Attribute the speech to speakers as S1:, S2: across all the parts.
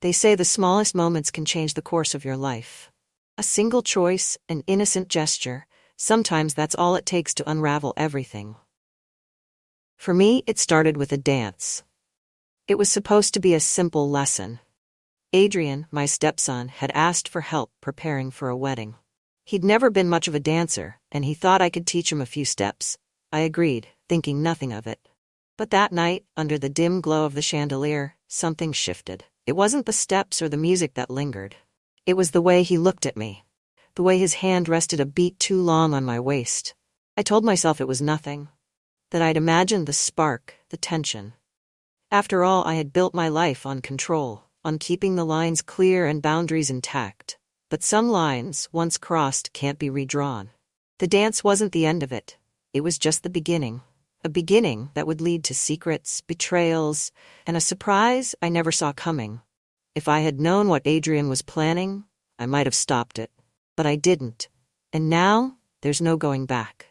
S1: They say the smallest moments can change the course of your life. A single choice, an innocent gesture, sometimes that's all it takes to unravel everything. For me, it started with a dance. It was supposed to be a simple lesson. Adrian, my stepson, had asked for help preparing for a wedding. He'd never been much of a dancer, and he thought I could teach him a few steps. I agreed, thinking nothing of it. But that night, under the dim glow of the chandelier, something shifted. It wasn't the steps or the music that lingered. It was the way he looked at me. The way his hand rested a beat too long on my waist. I told myself it was nothing. That I'd imagined the spark, the tension. After all, I had built my life on control, on keeping the lines clear and boundaries intact. But some lines, once crossed, can't be redrawn. The dance wasn't the end of it. It was just the beginning. A beginning that would lead to secrets, betrayals, and a surprise I never saw coming. If I had known what Adrian was planning, I might have stopped it. But I didn't. And now, there's no going back.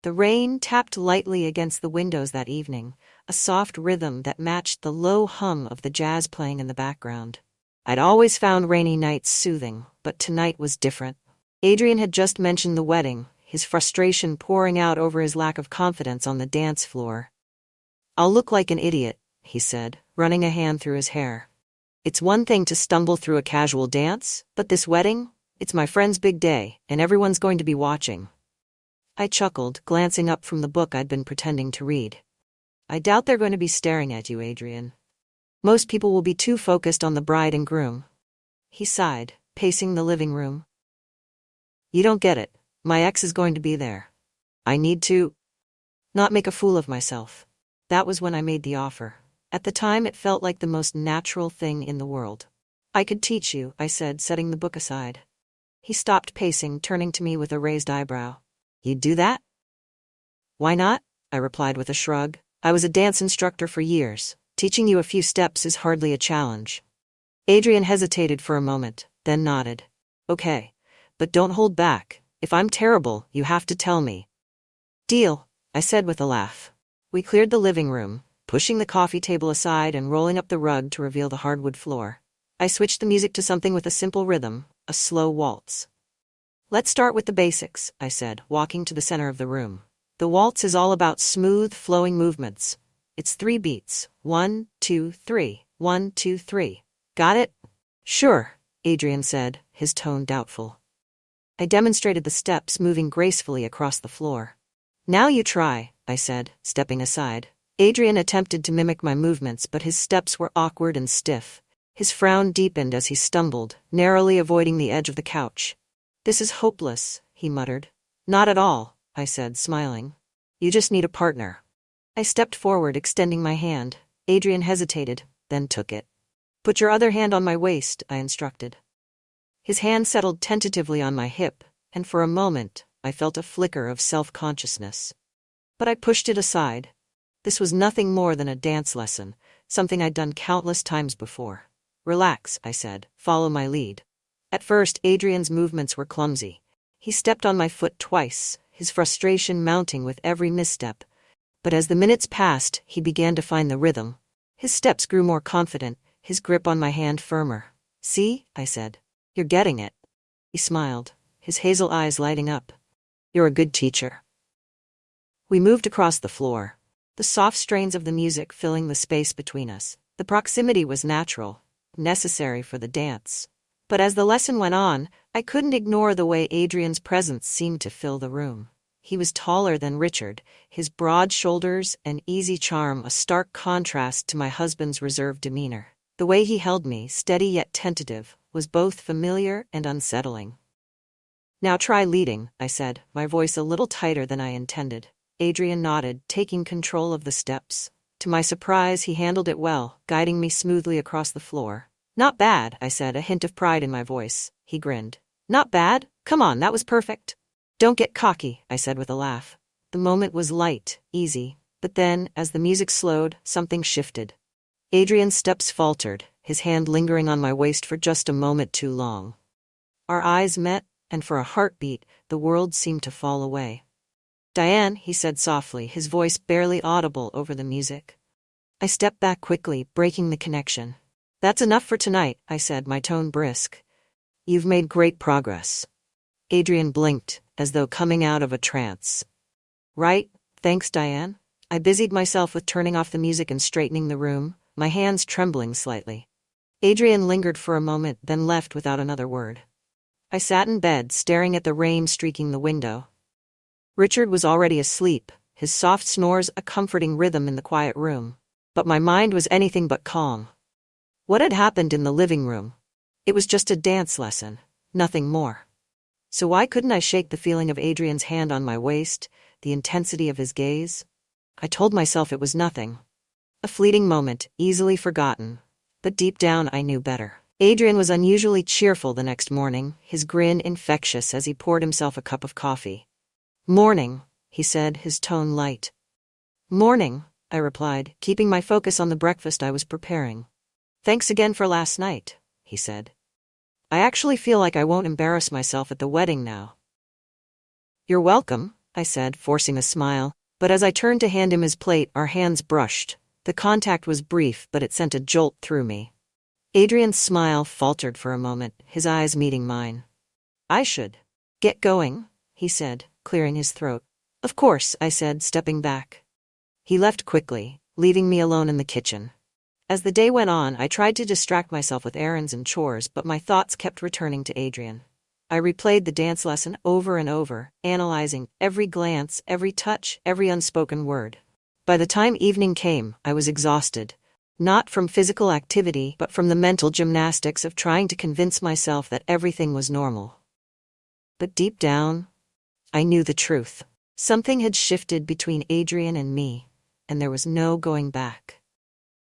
S1: The rain tapped lightly against the windows that evening, a soft rhythm that matched the low hum of the jazz playing in the background. I'd always found rainy nights soothing, but tonight was different. Adrian had just mentioned the wedding, his frustration pouring out over his lack of confidence on the dance floor. "I'll look like an idiot," he said, running a hand through his hair. "It's one thing to stumble through a casual dance, but this wedding, it's my friend's big day, and everyone's going to be watching." I chuckled, glancing up from the book I'd been pretending to read. "I doubt they're going to be staring at you, Adrian. Most people will be too focused on the bride and groom." He sighed, pacing the living room. "You don't get it. My ex is going to be there. I need to not make a fool of myself." That was when I made the offer. At the time, it felt like the most natural thing in the world. "I could teach you," I said, setting the book aside. He stopped pacing, turning to me with a raised eyebrow. "You'd do that?" "Why not?" I replied with a shrug. "I was a dance instructor for years. Teaching you a few steps is hardly a challenge." Adrian hesitated for a moment, then nodded. "Okay, but don't hold back. If I'm terrible, you have to tell me." "Deal," I said with a laugh. We cleared the living room, pushing the coffee table aside and rolling up the rug to reveal the hardwood floor. I switched the music to something with a simple rhythm, a slow waltz. "Let's start with the basics," I said, walking to the center of the room. "The waltz is all about smooth, flowing movements. It's 3 beats. 1, 2, 3. 1, 2, 3. Got it?" "Sure," Adrian said, his tone doubtful. I demonstrated the steps, moving gracefully across the floor. "Now you try," I said, stepping aside. Adrian attempted to mimic my movements, but his steps were awkward and stiff. His frown deepened as he stumbled, narrowly avoiding the edge of the couch. "This is hopeless," he muttered. "Not at all," I said, smiling. "You just need a partner." I stepped forward, extending my hand. Adrian hesitated, then took it. "Put your other hand on my waist," I instructed. His hand settled tentatively on my hip, and for a moment, I felt a flicker of self-consciousness. But I pushed it aside. This was nothing more than a dance lesson, something I'd done countless times before. "Relax," I said. "Follow my lead." At first, Adrian's movements were clumsy. He stepped on my foot twice, his frustration mounting with every misstep. But as the minutes passed, he began to find the rhythm. His steps grew more confident, his grip on my hand firmer. "See," I said. "You're getting it." He smiled, his hazel eyes lighting up. "You're a good teacher." We moved across the floor, the soft strains of the music filling the space between us. The proximity was natural, necessary for the dance. But as the lesson went on, I couldn't ignore the way Adrian's presence seemed to fill the room. He was taller than Richard, his broad shoulders and easy charm a stark contrast to my husband's reserved demeanor. The way he held me, steady yet tentative, was both familiar and unsettling. "Now try leading," I said, my voice a little tighter than I intended. Adrian nodded, taking control of the steps. To my surprise, he handled it well, guiding me smoothly across the floor. "Not bad," I said, a hint of pride in my voice. He grinned. "Not bad? Come on, that was perfect." "Don't get cocky," I said with a laugh. The moment was light, easy, but then, as the music slowed, something shifted. Adrian's steps faltered, his hand lingering on my waist for just a moment too long. Our eyes met, and for a heartbeat, the world seemed to fall away. "Diane," he said softly, his voice barely audible over the music. I stepped back quickly, breaking the connection. That's enough for tonight, I said, my tone brisk. You've made great progress. Adrian blinked, as though coming out of a trance. Right, thanks, Diane. I busied myself with turning off the music and straightening the room, my hands trembling slightly. Adrian lingered for a moment, then left without another word. I sat in bed, staring at the rain streaking the window. Richard was already asleep, his soft snores a comforting rhythm in the quiet room. But my mind was anything but calm. What had happened in the living room? It was just a dance lesson, nothing more. So why couldn't I shake the feeling of Adrian's hand on my waist, the intensity of his gaze? I told myself it was nothing. A fleeting moment, easily forgotten. But deep down I knew better. Adrian was unusually cheerful the next morning, his grin infectious as he poured himself a cup of coffee. Morning, he said, his tone light. Morning, I replied, keeping my focus on the breakfast I was preparing. Thanks again for last night, he said. I actually feel like I won't embarrass myself at the wedding now. You're welcome, I said, forcing a smile, but as I turned to hand him his plate, our hands brushed. The contact was brief, but it sent a jolt through me. Adrian's smile faltered for a moment, his eyes meeting mine. I should get going, he said, clearing his throat. Of course, I said, stepping back. He left quickly, leaving me alone in the kitchen. As the day went on, I tried to distract myself with errands and chores, but my thoughts kept returning to Adrian. I replayed the dance lesson over and over, analyzing every glance, every touch, every unspoken word. By the time evening came, I was exhausted. Not from physical activity, but from the mental gymnastics of trying to convince myself that everything was normal. But deep down, I knew the truth. Something had shifted between Adrian and me, and there was no going back.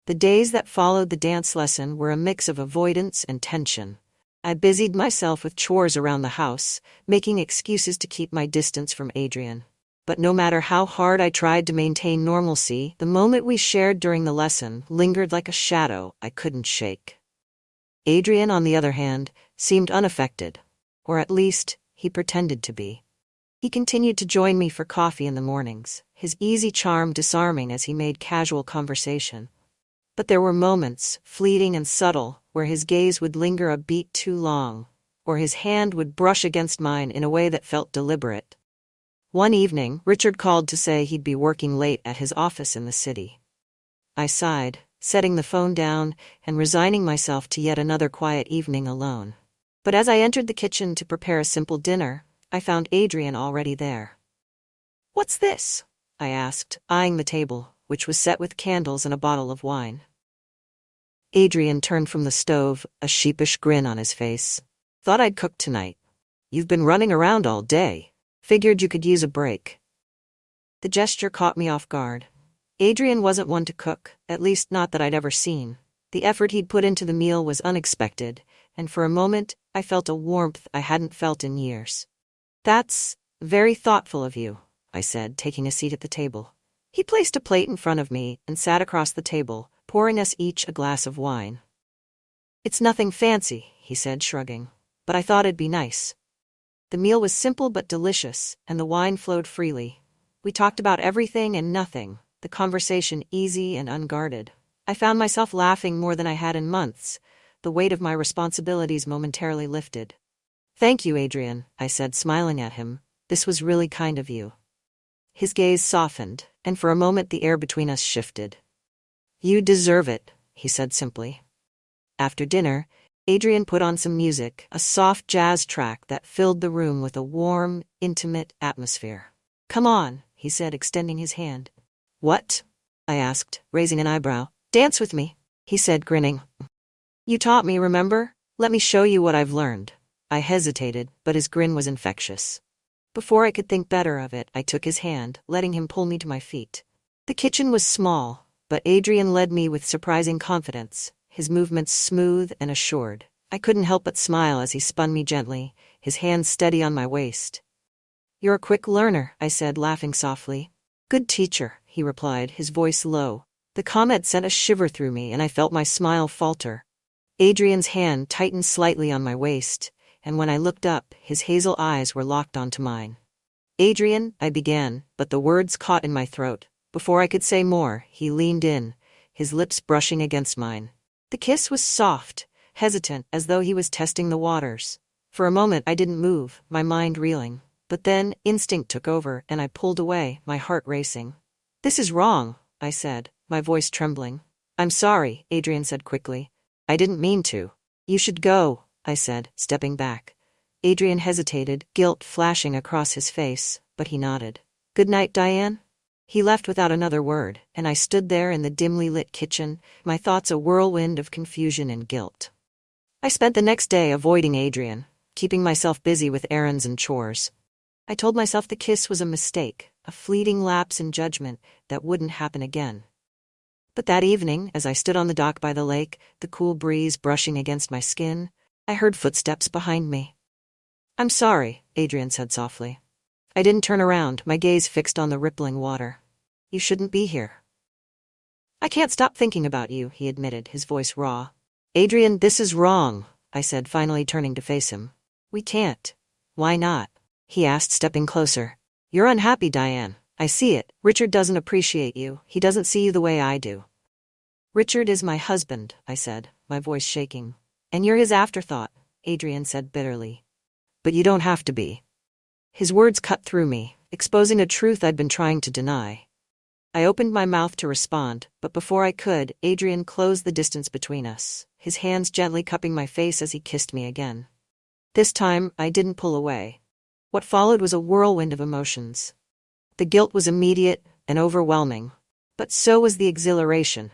S1: The days that followed the dance lesson were a mix of avoidance and tension. I busied myself with chores around the house, making excuses to keep my distance from Adrian. But no matter how hard I tried to maintain normalcy, the moment we shared during the lesson lingered like a shadow I couldn't shake. Adrian, on the other hand, seemed unaffected, or at least, he pretended to be. He continued to join me for coffee in the mornings, his easy charm disarming as he made casual conversation. But there were moments, fleeting and subtle, where his gaze would linger a beat too long, or his hand would brush against mine in a way that felt deliberate. One evening, Richard called to say he'd be working late at his office in the city. I sighed, setting the phone down and resigning myself to yet another quiet evening alone. But as I entered the kitchen to prepare a simple dinner, I found Adrian already there. "What's this?" I asked, eyeing the table, which was set with candles and a bottle of wine. Adrian turned from the stove, a sheepish grin on his face. "Thought I'd cook tonight. You've been running around all day. Figured you could use a break." The gesture caught me off guard. Adrian wasn't one to cook, at least not that I'd ever seen. The effort he'd put into the meal was unexpected, and for a moment, I felt a warmth I hadn't felt in years. "That's very thoughtful of you," I said, taking a seat at the table. He placed a plate in front of me and sat across the table, pouring us each a glass of wine. "It's nothing fancy," he said, shrugging, "but I thought it'd be nice." The meal was simple but delicious, and the wine flowed freely. We talked about everything and nothing, the conversation easy and unguarded. I found myself laughing more than I had in months, the weight of my responsibilities momentarily lifted. "Thank you, Adrian," I said, smiling at him. "This was really kind of you." His gaze softened, and for a moment the air between us shifted. "You deserve it," he said simply. After dinner, Adrian put on some music, a soft jazz track that filled the room with a warm, intimate atmosphere. "Come on," he said, extending his hand. "What?" I asked, raising an eyebrow. "Dance with me," he said, grinning. "You taught me, remember? Let me show you what I've learned." I hesitated, but his grin was infectious. Before I could think better of it, I took his hand, letting him pull me to my feet. The kitchen was small, but Adrian led me with surprising confidence, his movements smooth and assured. I couldn't help but smile as he spun me gently, his hands steady on my waist. "You're a quick learner," I said, laughing softly. "Good teacher," he replied, his voice low. The comment sent a shiver through me, and I felt my smile falter. Adrian's hand tightened slightly on my waist, and when I looked up, his hazel eyes were locked onto mine. "Adrian," I began, but the words caught in my throat. Before I could say more, he leaned in, his lips brushing against mine. The kiss was soft, hesitant, as though he was testing the waters. For a moment I didn't move, my mind reeling. But then, instinct took over, and I pulled away, my heart racing. "This is wrong," I said, my voice trembling. "I'm sorry," Adrian said quickly. "I didn't mean to." "You should go," I said, stepping back. Adrian hesitated, guilt flashing across his face, but he nodded. "Good night, Diane." He left without another word, and I stood there in the dimly lit kitchen, my thoughts a whirlwind of confusion and guilt. I spent the next day avoiding Adrian, keeping myself busy with errands and chores. I told myself the kiss was a mistake, a fleeting lapse in judgment that wouldn't happen again. But that evening, as I stood on the dock by the lake, the cool breeze brushing against my skin, I heard footsteps behind me. "I'm sorry," Adrian said softly. I didn't turn around, my gaze fixed on the rippling water. "You shouldn't be here." "I can't stop thinking about you," he admitted, his voice raw. "Adrian, this is wrong," I said, finally turning to face him. "We can't." "Why not?" he asked, stepping closer. "You're unhappy, Diane. I see it. Richard doesn't appreciate you. He doesn't see you the way I do." "Richard is my husband," I said, my voice shaking. "And you're his afterthought," Adrian said bitterly. "But you don't have to be." His words cut through me, exposing a truth I'd been trying to deny. I opened my mouth to respond, but before I could, Adrian closed the distance between us, his hands gently cupping my face as he kissed me again. This time, I didn't pull away. What followed was a whirlwind of emotions. The guilt was immediate and overwhelming, but so was the exhilaration.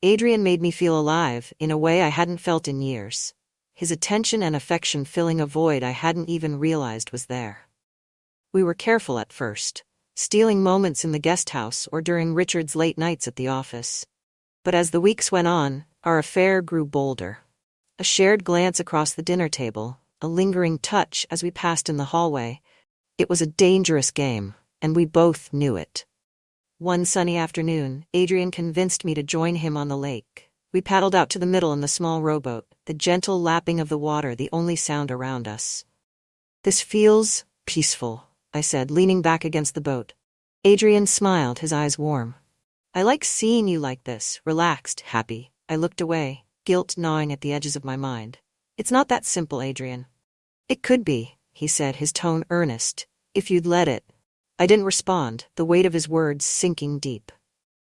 S1: Adrian made me feel alive in a way I hadn't felt in years, his attention and affection filling a void I hadn't even realized was there. We were careful at first, stealing moments in the guest house or during Richard's late nights at the office. But as the weeks went on, our affair grew bolder. A shared glance across the dinner table, a lingering touch as we passed in the hallway. It was a dangerous game, and we both knew it. One sunny afternoon, Adrian convinced me to join him on the lake. We paddled out to the middle in the small rowboat, the gentle lapping of the water the only sound around us. "This feels peaceful," I said, leaning back against the boat. Adrian smiled, his eyes warm. "I like seeing you like this, relaxed, happy." I looked away, guilt gnawing at the edges of my mind. "It's not that simple, Adrian." "It could be," he said, his tone earnest, "if you'd let it." I didn't respond, the weight of his words sinking deep.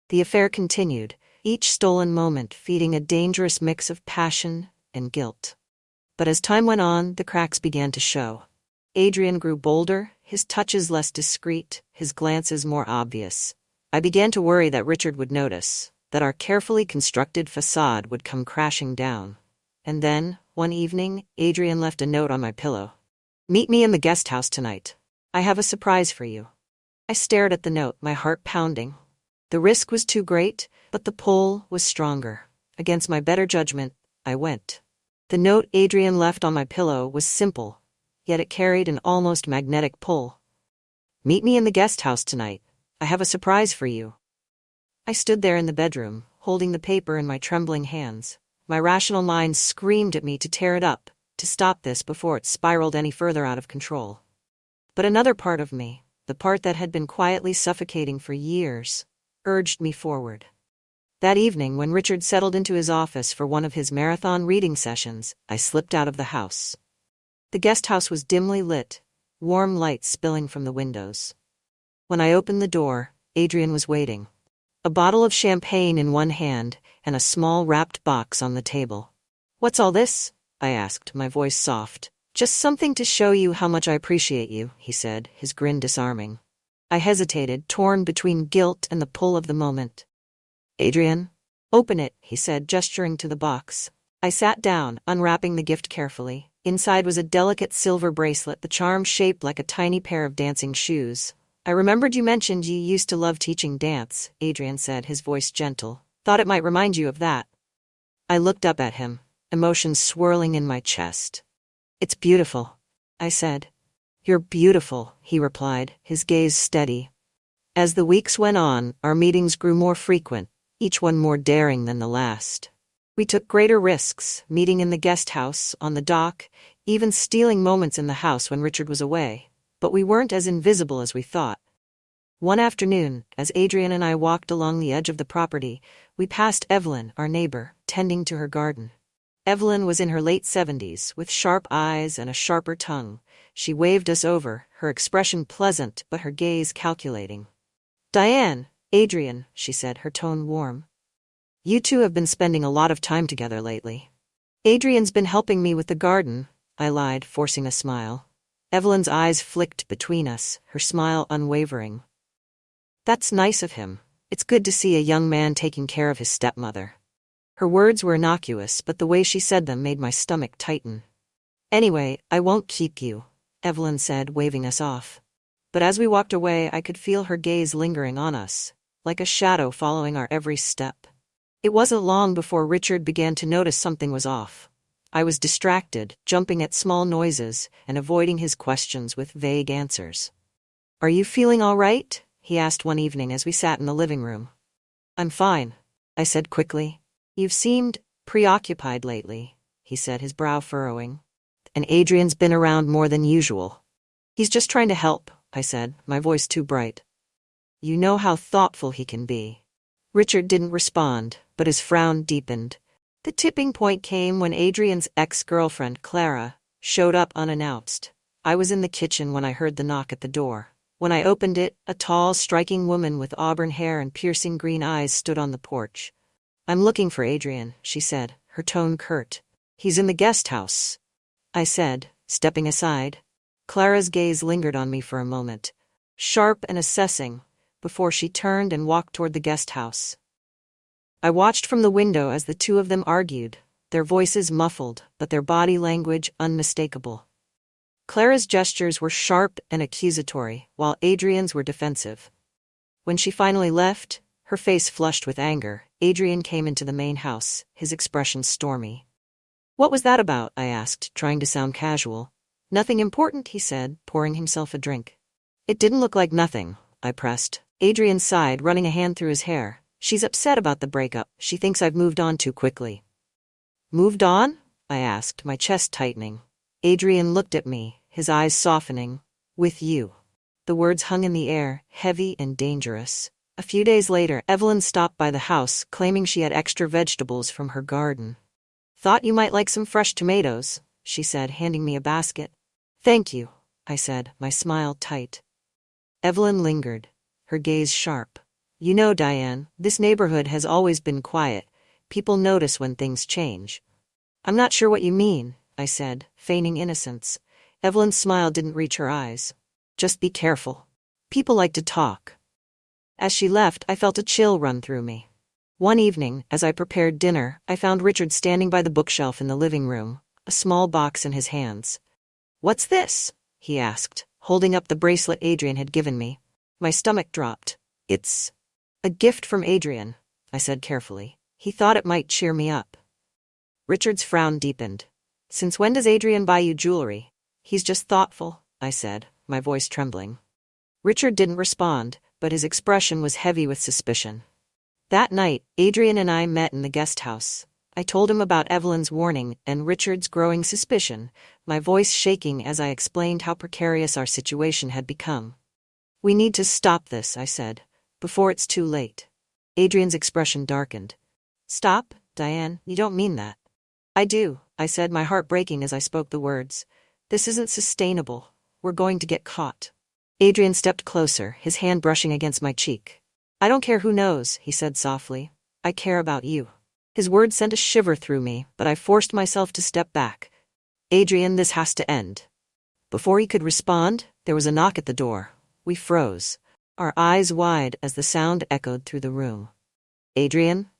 S1: The affair continued, each stolen moment feeding a dangerous mix of passion and guilt. But as time went on, the cracks began to show. Adrian grew bolder, his touches less discreet, his glances more obvious. I began to worry that Richard would notice, that our carefully constructed facade would come crashing down. And then, one evening, Adrian left a note on my pillow. "Meet me in the guest house tonight. I have a surprise for you." I stared at the note, my heart pounding. The risk was too great, but the pull was stronger. Against my better judgment, I went. The note Adrian left on my pillow was simple, yet it carried an almost magnetic pull. "Meet me in the guest house tonight. I have a surprise for you." I stood there in the bedroom, holding the paper in my trembling hands. My rational mind screamed at me to tear it up, to stop this before it spiraled any further out of control. But another part of me, the part that had been quietly suffocating for years, urged me forward. That evening, when Richard settled into his office for one of his marathon reading sessions, I slipped out of the house. The guest house was dimly lit, warm light spilling from the windows. When I opened the door, Adrian was waiting. A bottle of champagne in one hand and a small wrapped box on the table. "What's all this?" I asked, my voice soft. "Just something to show you how much I appreciate you," he said, his grin disarming. I hesitated, torn between guilt and the pull of the moment. "Adrian?" "Open it," he said, gesturing to the box. I sat down, unwrapping the gift carefully. Inside was a delicate silver bracelet, the charm shaped like a tiny pair of dancing shoes. "I remembered you mentioned you used to love teaching dance," Adrian said, his voice gentle. "Thought it might remind you of that." I looked up at him, emotions swirling in my chest. "It's beautiful," I said. "You're beautiful," he replied, his gaze steady. As the weeks went on, our meetings grew more frequent, each one more daring than the last. We took greater risks, meeting in the guest house, on the dock, even stealing moments in the house when Richard was away. But we weren't as invisible as we thought. One afternoon, as Adrian and I walked along the edge of the property, we passed Evelyn, our neighbor, tending to her garden. Evelyn was in her late 70s, with sharp eyes and a sharper tongue. She waved us over, her expression pleasant but her gaze calculating. "Diane, Adrian," she said, her tone warm. "You two have been spending a lot of time together lately." "Adrian's been helping me with the garden," I lied, forcing a smile. Evelyn's eyes flicked between us, her smile unwavering. "That's nice of him. It's good to see a young man taking care of his stepmother." Her words were innocuous, but the way she said them made my stomach tighten. "Anyway, I won't keep you," Evelyn said, waving us off. But as we walked away, I could feel her gaze lingering on us, like a shadow following our every step. It wasn't long before Richard began to notice something was off. I was distracted, jumping at small noises and avoiding his questions with vague answers. "Are you feeling all right?" he asked one evening as we sat in the living room. "I'm fine," I said quickly. "You've seemed preoccupied lately," he said, his brow furrowing. "And Adrian's been around more than usual." "He's just trying to help," I said, my voice too bright. "You know how thoughtful he can be." Richard didn't respond, but his frown deepened. The tipping point came when Adrian's ex-girlfriend, Clara, showed up unannounced. I was in the kitchen when I heard the knock at the door. When I opened it, a tall, striking woman with auburn hair and piercing green eyes stood on the porch. "I'm looking for Adrian," she said, her tone curt. "He's in the guest house," I said, stepping aside. Clara's gaze lingered on me for a moment, sharp and assessing, before she turned and walked toward the guest house. I watched from the window as the two of them argued, their voices muffled, but their body language unmistakable. Clara's gestures were sharp and accusatory, while Adrian's were defensive. When she finally left, her face flushed with anger, Adrian came into the main house, his expression stormy. "What was that about?" I asked, trying to sound casual. "Nothing important," he said, pouring himself a drink. "It didn't look like nothing," I pressed. Adrian sighed, running a hand through his hair. "She's upset about the breakup. She thinks I've moved on too quickly." "Moved on?" I asked, my chest tightening. Adrian looked at me, his eyes softening. "With you." The words hung in the air, heavy and dangerous. A few days later, Evelyn stopped by the house, claiming she had extra vegetables from her garden. "Thought you might like some fresh tomatoes," she said, handing me a basket. "Thank you," I said, my smile tight. Evelyn lingered, her gaze sharp. "You know, Diane, this neighborhood has always been quiet. People notice when things change." "I'm not sure what you mean," I said, feigning innocence. Evelyn's smile didn't reach her eyes. "Just be careful. People like to talk." As she left, I felt a chill run through me. One evening, as I prepared dinner, I found Richard standing by the bookshelf in the living room, a small box in his hands. "What's this?" he asked, holding up the bracelet Adrian had given me. My stomach dropped. "It's a gift from Adrian," I said carefully. "He thought it might cheer me up." Richard's frown deepened. "Since when does Adrian buy you jewelry?" "He's just thoughtful," I said, my voice trembling. Richard didn't respond, but his expression was heavy with suspicion. That night, Adrian and I met in the guest house. I told him about Evelyn's warning and Richard's growing suspicion, my voice shaking as I explained how precarious our situation had become. "We need to stop this," I said, "before it's too late." Adrian's expression darkened. "Stop, Diane, you don't mean that." "I do," I said, my heart breaking as I spoke the words. "This isn't sustainable. We're going to get caught." Adrian stepped closer, his hand brushing against my cheek. "I don't care who knows," he said softly. "I care about you." His words sent a shiver through me, but I forced myself to step back. "Adrian, this has to end." Before he could respond, there was a knock at the door. We froze, our eyes wide as the sound echoed through the room. "Adrian?"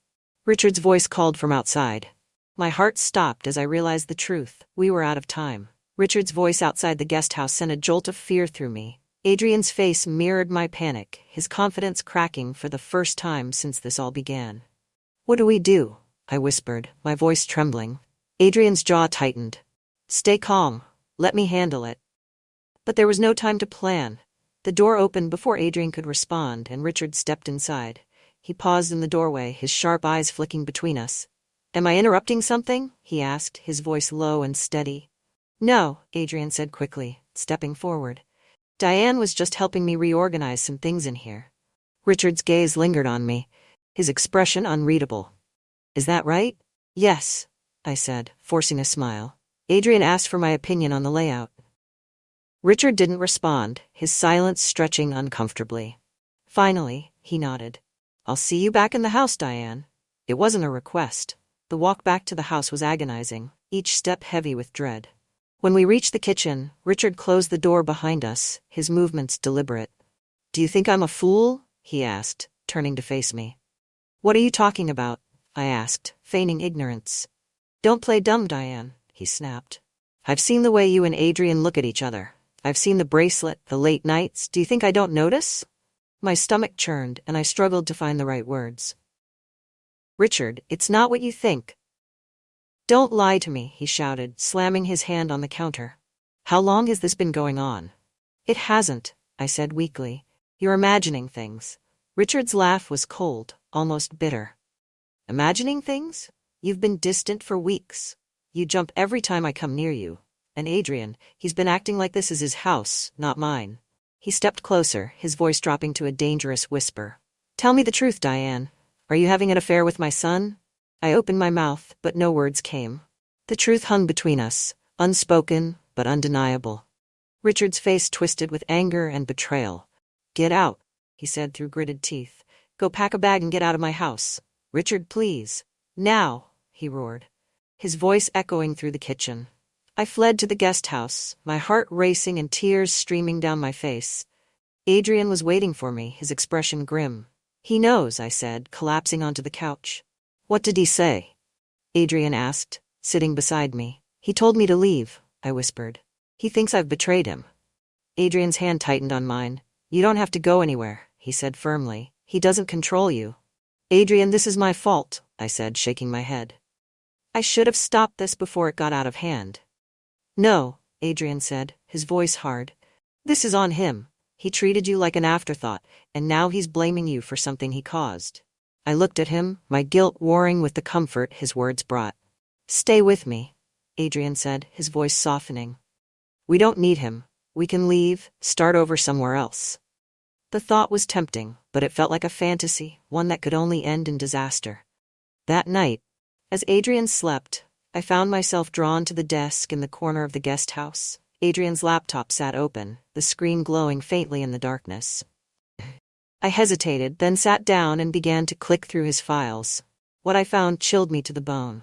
S1: Richard's voice called from outside. My heart stopped as I realized the truth. We were out of time. Richard's voice outside the guest house sent a jolt of fear through me. Adrian's face mirrored my panic, his confidence cracking for the first time since this all began. "What do we do?" I whispered, my voice trembling. Adrian's jaw tightened. "Stay calm. Let me handle it." But there was no time to plan. The door opened before Adrian could respond, and Richard stepped inside. He paused in the doorway, his sharp eyes flicking between us. "Am I interrupting something?" he asked, his voice low and steady. "No," Adrian said quickly, stepping forward. Diane was just helping me reorganize some things in here. Richard's gaze lingered on me, his expression unreadable. Is that right? Yes, I said, forcing a smile. Adrian asked for my opinion on the layout. Richard didn't respond, his silence stretching uncomfortably. Finally, he nodded. I'll see you back in the house, Diane. It wasn't a request. The walk back to the house was agonizing, each step heavy with dread. When we reached the kitchen, Richard closed the door behind us, his movements deliberate. Do you think I'm a fool? He asked, turning to face me. What are you talking about? I asked, feigning ignorance. Don't play dumb, Diane, he snapped. I've seen the way you and Adrian look at each other. I've seen the bracelet, the late nights. Do you think I don't notice? My stomach churned, and I struggled to find the right words. Richard, it's not what you think. Don't lie to me, he shouted, slamming his hand on the counter. How long has this been going on? It hasn't, I said weakly. You're imagining things. Richard's laugh was cold, almost bitter. Imagining things? You've been distant for weeks. You jump every time I come near you. And Adrian, he's been acting like this is his house, not mine. He stepped closer, his voice dropping to a dangerous whisper. Tell me the truth, Diane. Are you having an affair with my son? I opened my mouth, but no words came. The truth hung between us, unspoken, but undeniable. Richard's face twisted with anger and betrayal. Get out, he said through gritted teeth. Go pack a bag and get out of my house. Richard, please. Now, he roared, his voice echoing through the kitchen. I fled to the guest house, my heart racing and tears streaming down my face. Adrian was waiting for me, his expression grim. He knows, I said, collapsing onto the couch. What did he say? Adrian asked, sitting beside me. He told me to leave, I whispered. He thinks I've betrayed him. Adrian's hand tightened on mine. You don't have to go anywhere, he said firmly. He doesn't control you. Adrian, this is my fault, I said, shaking my head. I should have stopped this before it got out of hand. No, Adrian said, his voice hard. This is on him. He treated you like an afterthought, and now he's blaming you for something he caused. I looked at him, my guilt warring with the comfort his words brought. Stay with me, Adrian said, his voice softening. We don't need him. We can leave, start over somewhere else. The thought was tempting, but it felt like a fantasy, one that could only end in disaster. That night, as Adrian slept, I found myself drawn to the desk in the corner of the guest house. Adrian's laptop sat open, the screen glowing faintly in the darkness. I hesitated, then sat down and began to click through his files. What I found chilled me to the bone.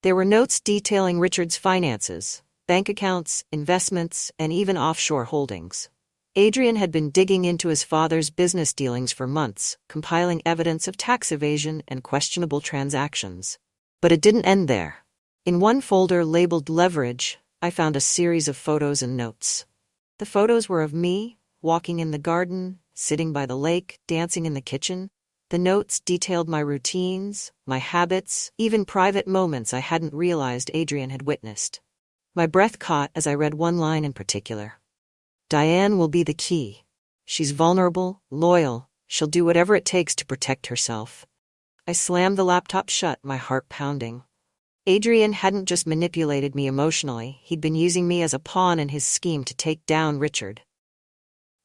S1: There were notes detailing Richard's finances, bank accounts, investments, and even offshore holdings. Adrian had been digging into his father's business dealings for months, compiling evidence of tax evasion and questionable transactions. But it didn't end there. In one folder labeled Leverage, I found a series of photos and notes. The photos were of me, walking in the garden, sitting by the lake, dancing in the kitchen. The notes detailed my routines, my habits, even private moments I hadn't realized Adrian had witnessed. My breath caught as I read one line in particular. Diane will be the key. She's vulnerable, loyal, she'll do whatever it takes to protect herself. I slammed the laptop shut, my heart pounding. Adrian hadn't just manipulated me emotionally, he'd been using me as a pawn in his scheme to take down Richard.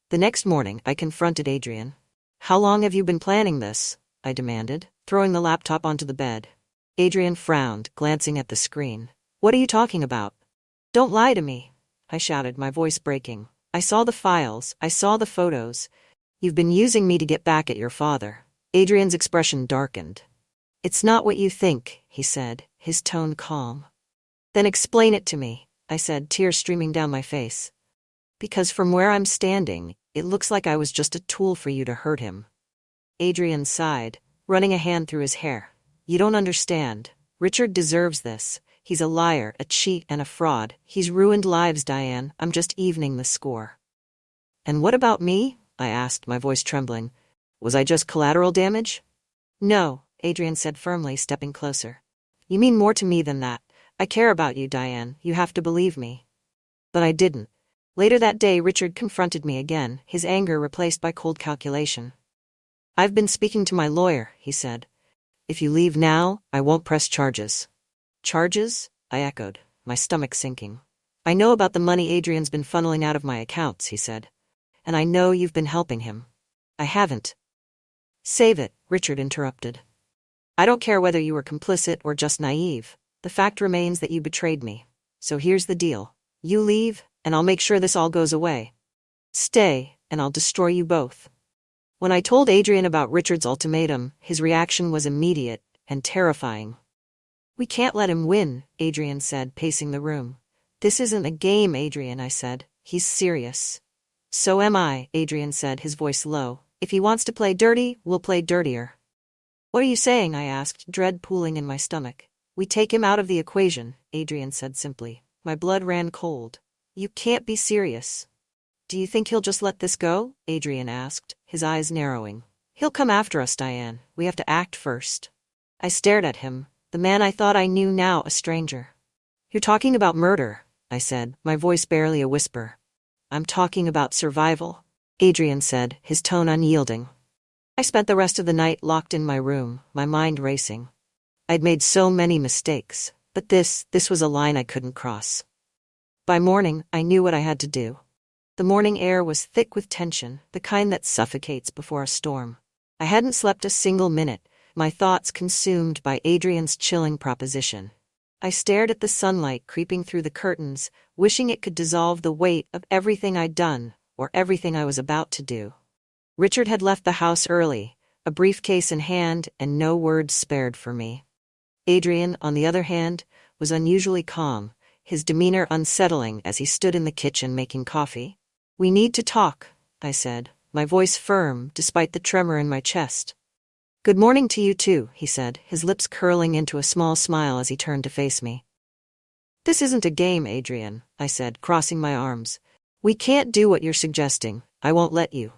S1: The next morning, I confronted Adrian. How long have you been planning this? I demanded, throwing the laptop onto the bed. Adrian frowned, glancing at the screen. What are you talking about? Don't lie to me, I shouted, my voice breaking. I saw the files, I saw the photos. You've been using me to get back at your father. Adrian's expression darkened. It's not what you think, he said, his tone calm. Then explain it to me, I said, tears streaming down my face. Because from where I'm standing, it looks like I was just a tool for you to hurt him. Adrian sighed, running a hand through his hair. You don't understand. Richard deserves this. He's a liar, a cheat, and a fraud. He's ruined lives, Diane. I'm just evening the score. And what about me? I asked, my voice trembling. Was I just collateral damage? No, Adrian said firmly, stepping closer. You mean more to me than that. I care about you, Diane. You have to believe me. But I didn't. Later that day, Richard confronted me again, his anger replaced by cold calculation. I've been speaking to my lawyer, he said. If you leave now, I won't press charges. Charges? I echoed, my stomach sinking. I know about the money Adrian's been funneling out of my accounts, he said. and I know you've been helping him. I haven't. Save it, Richard interrupted. I don't care whether you were complicit or just naive. The fact remains that you betrayed me. So here's the deal. You leave, and I'll make sure this all goes away. Stay, and I'll destroy you both. When I told Adrian about Richard's ultimatum, his reaction was immediate and terrifying. We can't let him win, Adrian said, pacing the room. This isn't a game, Adrian, I said. He's serious. So am I, Adrian said, his voice low. If he wants to play dirty, we'll play dirtier. What are you saying? I asked, dread pooling in my stomach. We take him out of the equation, Adrian said simply. My blood ran cold. You can't be serious. Do you think he'll just let this go? Adrian asked, his eyes narrowing. He'll come after us, Diane. We have to act first. I stared at him, the man I thought I knew now a stranger. You're talking about murder, I said, my voice barely a whisper. I'm talking about survival, Adrian said, his tone unyielding. I spent the rest of the night locked in my room, my mind racing. I'd made so many mistakes, but this was a line I couldn't cross. By morning, I knew what I had to do. The morning air was thick with tension, the kind that suffocates before a storm. I hadn't slept a single minute, my thoughts consumed by Adrian's chilling proposition. I stared at the sunlight creeping through the curtains, wishing it could dissolve the weight of everything I'd done, or everything I was about to do. Richard had left the house early, a briefcase in hand and no words spared for me. Adrian, on the other hand, was unusually calm, his demeanor unsettling as he stood in the kitchen making coffee. We need to talk, I said, my voice firm despite the tremor in my chest. Good morning to you too, he said, his lips curling into a small smile as he turned to face me. This isn't a game, Adrian, I said, crossing my arms. We can't do what you're suggesting. I won't let you.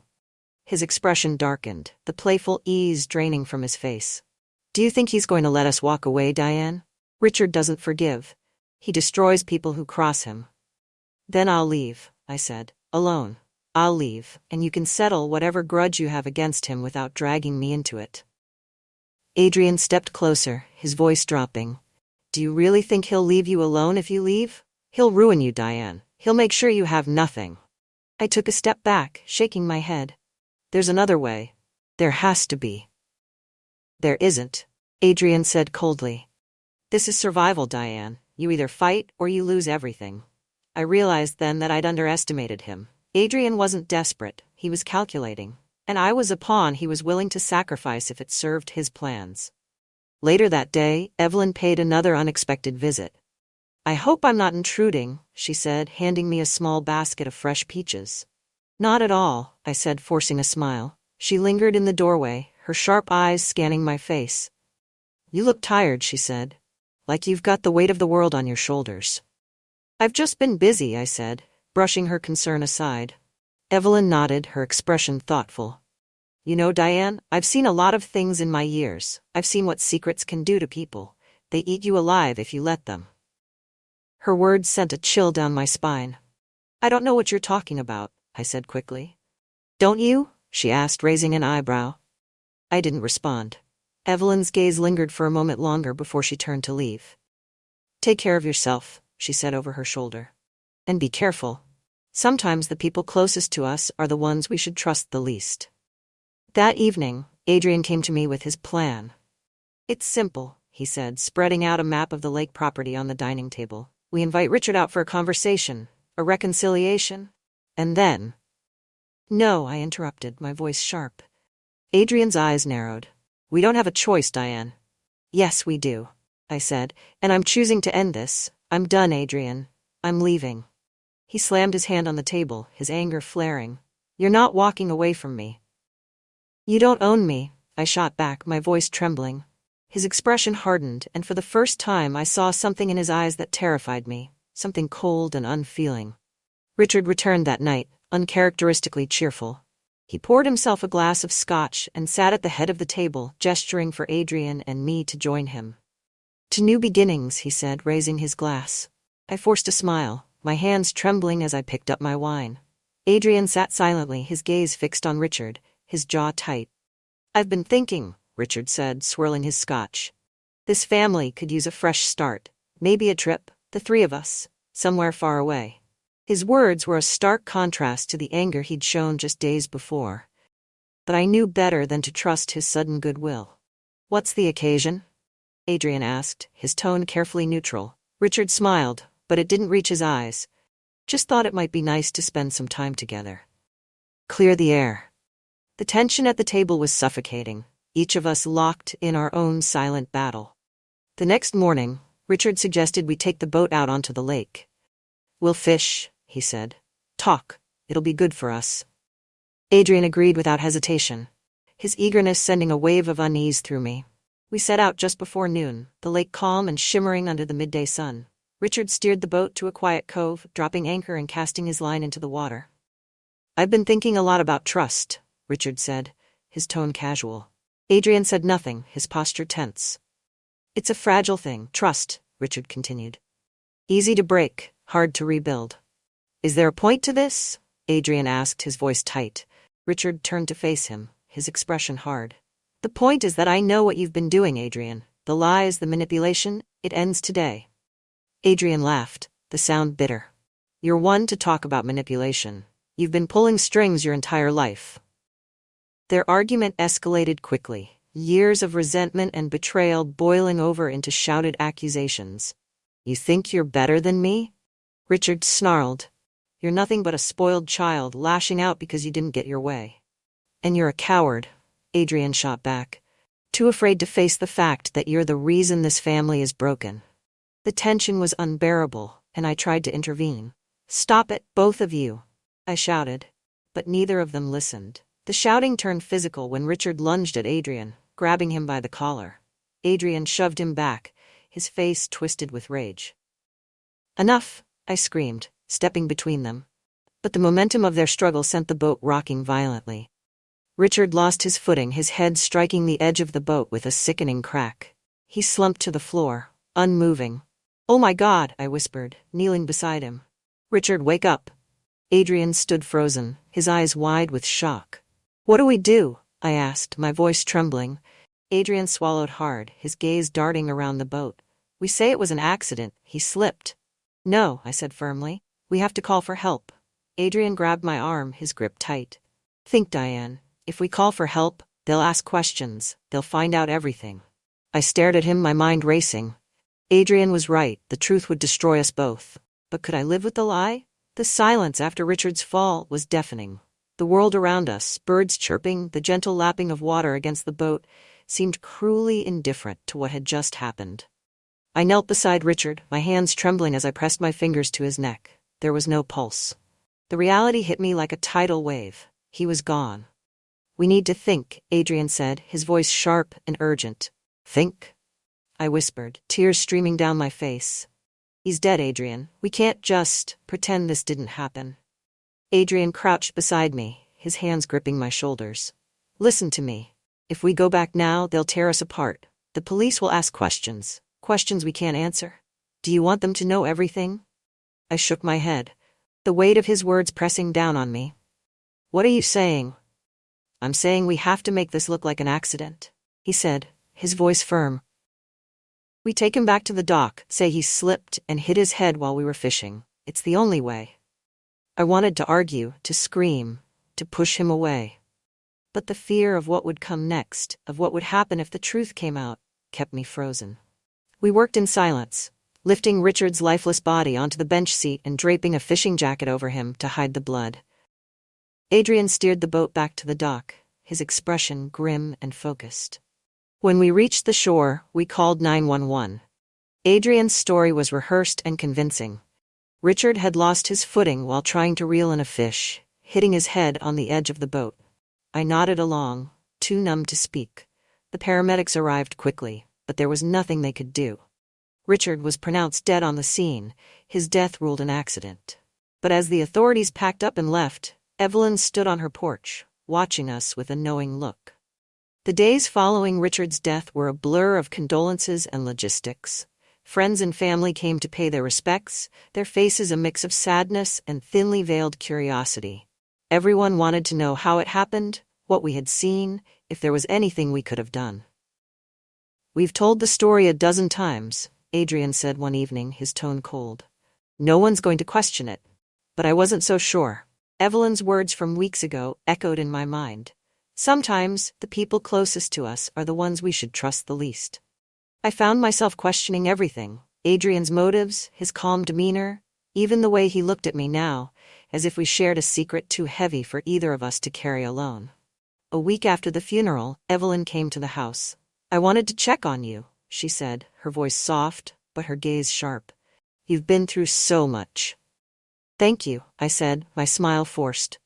S1: His expression darkened, the playful ease draining from his face. Do you think he's going to let us walk away, Diane? Richard doesn't forgive. He destroys people who cross him. Then I'll leave, I said, alone. I'll leave, and you can settle whatever grudge you have against him without dragging me into it. Adrian stepped closer, his voice dropping. Do you really think he'll leave you alone if you leave? He'll ruin you, Diane. He'll make sure you have nothing. I took a step back, shaking my head. There's another way. There has to be. There isn't, Adrian said coldly. This is survival, Diane. You either fight or you lose everything. I realized then that I'd underestimated him. Adrian wasn't desperate, he was calculating. And I was a pawn he was willing to sacrifice if it served his plans. Later that day, Evelyn paid another unexpected visit. I hope I'm not intruding, she said, handing me a small basket of fresh peaches. Not at all, I said, forcing a smile. She lingered in the doorway, her sharp eyes scanning my face. You look tired, she said. Like you've got the weight of the world on your shoulders. I've just been busy, I said, brushing her concern aside. Evelyn nodded, her expression thoughtful. You know, Diane, I've seen a lot of things in my years. I've seen what secrets can do to people. They eat you alive if you let them. Her words sent a chill down my spine. I don't know what you're talking about, I said quickly. Don't you? She asked, raising an eyebrow. I didn't respond. Evelyn's gaze lingered for a moment longer before she turned to leave. Take care of yourself, she said over her shoulder. And be careful. Sometimes the people closest to us are the ones we should trust the least. That evening, Adrian came to me with his plan. It's simple, he said, spreading out a map of the lake property on the dining table. We invite Richard out for a conversation, a reconciliation, and then... No, I interrupted, my voice sharp. Adrian's eyes narrowed. We don't have a choice, Diane. Yes, we do, I said, and I'm choosing to end this. I'm done, Adrian. I'm leaving. He slammed his hand on the table, his anger flaring. You're not walking away from me. You don't own me, I shot back, my voice trembling. His expression hardened, and for the first time I saw something in his eyes that terrified me, something cold and unfeeling. Richard returned that night, uncharacteristically cheerful. He poured himself a glass of scotch and sat at the head of the table, gesturing for Adrian and me to join him. To new beginnings, he said, raising his glass. I forced a smile, my hands trembling as I picked up my wine. Adrian sat silently, his gaze fixed on Richard, his jaw tight. I've been thinking, Richard said, swirling his scotch. This family could use a fresh start, maybe a trip, the three of us, somewhere far away. His words were a stark contrast to the anger he'd shown just days before. But I knew better than to trust his sudden goodwill. "What's the occasion?" Adrian asked, his tone carefully neutral. Richard smiled, but it didn't reach his eyes. "Just thought it might be nice to spend some time together. Clear the air." The tension at the table was suffocating, each of us locked in our own silent battle. The next morning, Richard suggested we take the boat out onto the lake. "We'll fish," he said. "Talk. It'll be good for us." Adrian agreed without hesitation, his eagerness sending a wave of unease through me. We set out just before noon, the lake calm and shimmering under the midday sun. Richard steered the boat to a quiet cove, dropping anchor and casting his line into the water. "I've been thinking a lot about trust," Richard said, his tone casual. Adrian said nothing, his posture tense. "It's a fragile thing, trust," Richard continued. "Easy to break, hard to rebuild." "Is there a point to this?" Adrian asked, his voice tight. Richard turned to face him, his expression hard. "The point is that I know what you've been doing, Adrian. The lies, the manipulation, it ends today." Adrian laughed, the sound bitter. "You're one to talk about manipulation. You've been pulling strings your entire life." Their argument escalated quickly, years of resentment and betrayal boiling over into shouted accusations. "You think you're better than me?" Richard snarled. "You're nothing but a spoiled child lashing out because you didn't get your way." "And you're a coward," Adrian shot back. "Too afraid to face the fact that you're the reason this family is broken." The tension was unbearable, and I tried to intervene. "Stop it, both of you," I shouted. But neither of them listened. The shouting turned physical when Richard lunged at Adrian, grabbing him by the collar. Adrian shoved him back, his face twisted with rage. "Enough," I screamed, stepping between them. But the momentum of their struggle sent the boat rocking violently. Richard lost his footing, his head striking the edge of the boat with a sickening crack. He slumped to the floor, unmoving. "Oh my God," I whispered, kneeling beside him. "Richard, wake up." Adrian stood frozen, his eyes wide with shock. "What do we do?" I asked, my voice trembling. Adrian swallowed hard, his gaze darting around the boat. "We say it was an accident, he slipped." "No," I said firmly. "We have to call for help." Adrian grabbed my arm, his grip tight. "Think, Diane. If we call for help, they'll ask questions, they'll find out everything." I stared at him, my mind racing. Adrian was right, the truth would destroy us both. But could I live with the lie? The silence after Richard's fall was deafening. The world around us, birds chirping, the gentle lapping of water against the boat, seemed cruelly indifferent to what had just happened. I knelt beside Richard, my hands trembling as I pressed my fingers to his neck. There was no pulse. The reality hit me like a tidal wave. He was gone. "We need to think," Adrian said, his voice sharp and urgent. "Think?" I whispered, tears streaming down my face. "He's dead, Adrian. We can't just pretend this didn't happen." Adrian crouched beside me, his hands gripping my shoulders. "Listen to me. If we go back now, they'll tear us apart. The police will ask questions. Questions we can't answer. Do you want them to know everything?" I shook my head, the weight of his words pressing down on me. "What are you saying?" "I'm saying we have to make this look like an accident," he said, his voice firm. "We take him back to the dock, say he slipped and hit his head while we were fishing. It's the only way." I wanted to argue, to scream, to push him away. But the fear of what would come next, of what would happen if the truth came out, kept me frozen. We worked in silence, lifting Richard's lifeless body onto the bench seat and draping a fishing jacket over him to hide the blood. Adrian steered the boat back to the dock, his expression grim and focused. When we reached the shore, we called 911. Adrian's story was rehearsed and convincing. Richard had lost his footing while trying to reel in a fish, hitting his head on the edge of the boat. I nodded along, too numb to speak. The paramedics arrived quickly, but there was nothing they could do. Richard was pronounced dead on the scene, his death ruled an accident. But as the authorities packed up and left, Evelyn stood on her porch, watching us with a knowing look. The days following Richard's death were a blur of condolences and logistics. Friends and family came to pay their respects, their faces a mix of sadness and thinly veiled curiosity. Everyone wanted to know how it happened, what we had seen, if there was anything we could have done. "We've told the story a dozen times," Adrian said one evening, his tone cold. "No one's going to question it." But I wasn't so sure. Evelyn's words from weeks ago echoed in my mind. Sometimes, the people closest to us are the ones we should trust the least. I found myself questioning everything: Adrian's motives, his calm demeanor, even the way he looked at me now, as if we shared a secret too heavy for either of us to carry alone. A week after the funeral, Evelyn came to the house. "I wanted to check on you," she said, her voice soft, but her gaze sharp. "You've been through so much." "Thank you," I said, my smile forced.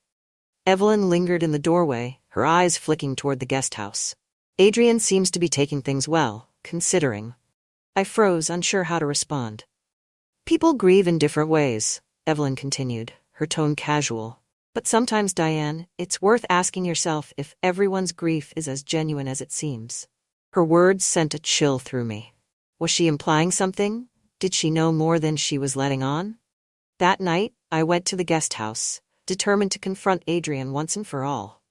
S1: Evelyn lingered in the doorway, her eyes flicking toward the guest house. "Adrian seems to be taking things well, considering." I froze, unsure how to respond. "People grieve in different ways," Evelyn continued, her tone casual. "But sometimes, Diane, it's worth asking yourself if everyone's grief is as genuine as it seems." Her words sent a chill through me. Was she implying something? Did she know more than she was letting on? That night, I went to the guest house, determined to confront Adrian once and for all.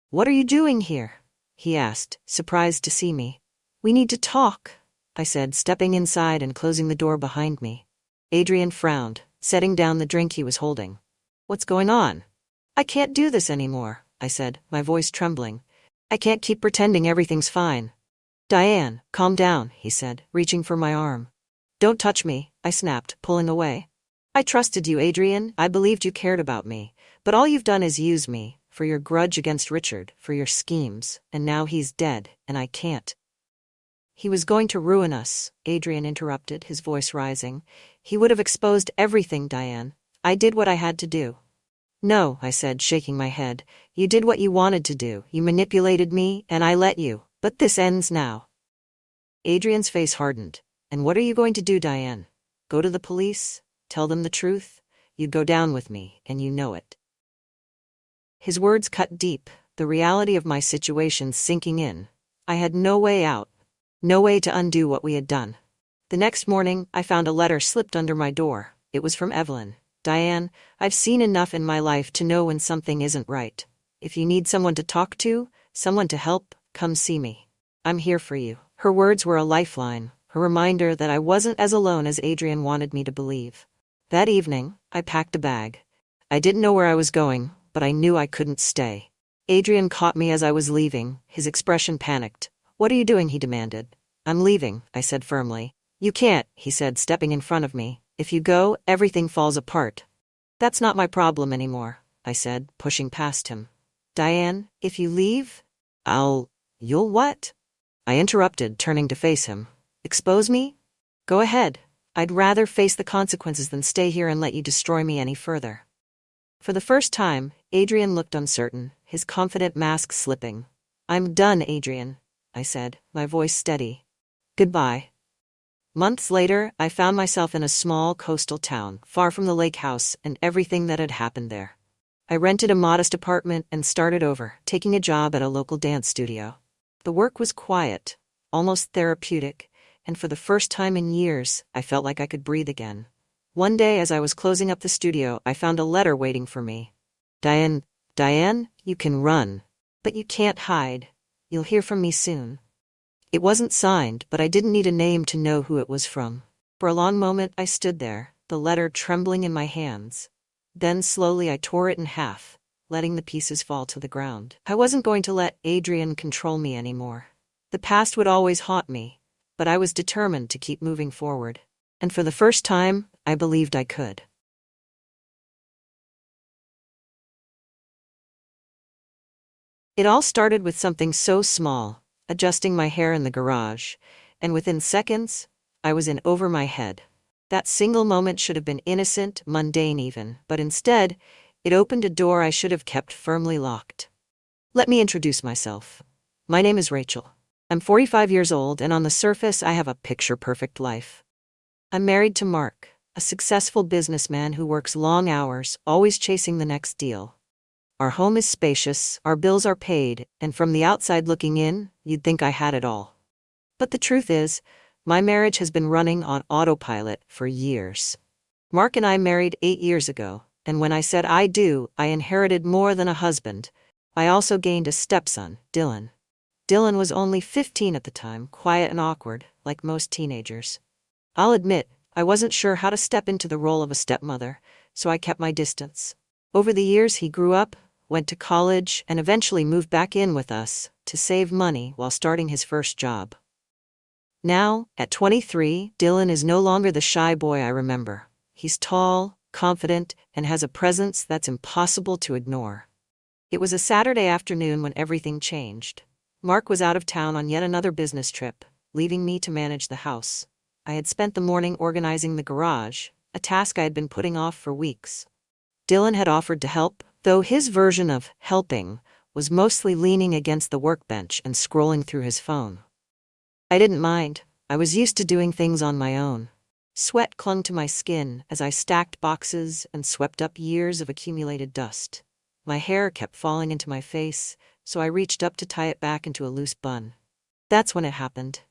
S1: "What are you doing here?" he asked, surprised to see me. "We need to talk," I said, stepping inside and closing the door behind me. Adrian frowned, setting down the drink he was holding. "What's going on?" "I can't do this anymore," I said, my voice trembling. "I can't keep pretending everything's fine." "Diane, calm down," he said, reaching for my arm. "Don't touch me," I snapped, pulling away. "I trusted you, Adrian. I believed you cared about me. But all you've done is use me, for your grudge against Richard, for your schemes, and now he's dead, and I can't." "He was going to ruin us," Adrian interrupted, his voice rising. "He would have exposed everything, Diane. I did what I had to do." "No," I said, shaking my head. "You did what you wanted to do. You manipulated me, and I let you. But this ends now." Adrian's face hardened. "And what are you going to do, Diane? Go to the police? Tell them the truth? You'd go down with me, and you know it." His words cut deep, the reality of my situation sinking in. I had no way out, no way to undo what we had done. The next morning, I found a letter slipped under my door. It was from Evelyn. "Diane, I've seen enough in my life to know when something isn't right. If you need someone to talk to, someone to help, come see me. I'm here for you." Her words were a lifeline, a reminder that I wasn't as alone as Adrian wanted me to believe. That evening, I packed a bag. I didn't know where I was going, but I knew I couldn't stay. Adrian caught me as I was leaving, his expression panicked. "What are you doing?" he demanded. "I'm leaving," I said firmly. "You can't," he said, stepping in front of me. "If you go, everything falls apart." "That's not my problem anymore," I said, pushing past him. "Diane, if you leave, You'll what?" I interrupted, turning to face him. "Expose me? Go ahead. I'd rather face the consequences than stay here and let you destroy me any further." For the first time, Adrian looked uncertain, his confident mask slipping. "I'm done, Adrian," I said, my voice steady. "Goodbye." Months later, I found myself in a small coastal town, far from the lake house and everything that had happened there. I rented a modest apartment and started over, taking a job at a local dance studio. The work was quiet, almost therapeutic, and for the first time in years, I felt like I could breathe again. One day, as I was closing up the studio, I found a letter waiting for me. Diane, you can run, but you can't hide. You'll hear from me soon." It wasn't signed, but I didn't need a name to know who it was from. For a long moment, I stood there, the letter trembling in my hands. Then slowly I tore it in half, letting the pieces fall to the ground. I wasn't going to let Adrian control me anymore. The past would always haunt me, but I was determined to keep moving forward. And for the first time, I believed I could. It all started with something so small, adjusting my hair in the garage, and within seconds, I was in over my head. That single moment should have been innocent, mundane even, but instead, it opened a door I should have kept firmly locked. Let me introduce myself. My name is Rachel. I'm 45 years old, and on the surface, I have a picture-perfect life. I'm married to Mark, a successful businessman who works long hours, always chasing the next deal. Our home is spacious, our bills are paid, and from the outside looking in, you'd think I had it all. But the truth is, my marriage has been running on autopilot for years. Mark and I married 8 years ago, and when I said I do, I inherited more than a husband. I also gained a stepson, Dylan. Dylan was only 15 at the time, quiet and awkward, like most teenagers. I'll admit, I wasn't sure how to step into the role of a stepmother, so I kept my distance. Over the years, he grew up, went to college, and eventually moved back in with us to save money while starting his first job. Now, at 23, Dylan is no longer the shy boy I remember. He's tall, confident, and has a presence that's impossible to ignore. It was a Saturday afternoon when everything changed. Mark was out of town on yet another business trip, leaving me to manage the house. I had spent the morning organizing the garage, a task I had been putting off for weeks. Dylan had offered to help, though his version of helping was mostly leaning against the workbench and scrolling through his phone. I didn't mind. I was used to doing things on my own. Sweat clung to my skin as I stacked boxes and swept up years of accumulated dust. My hair kept falling into my face, so I reached up to tie it back into a loose bun. That's when it happened.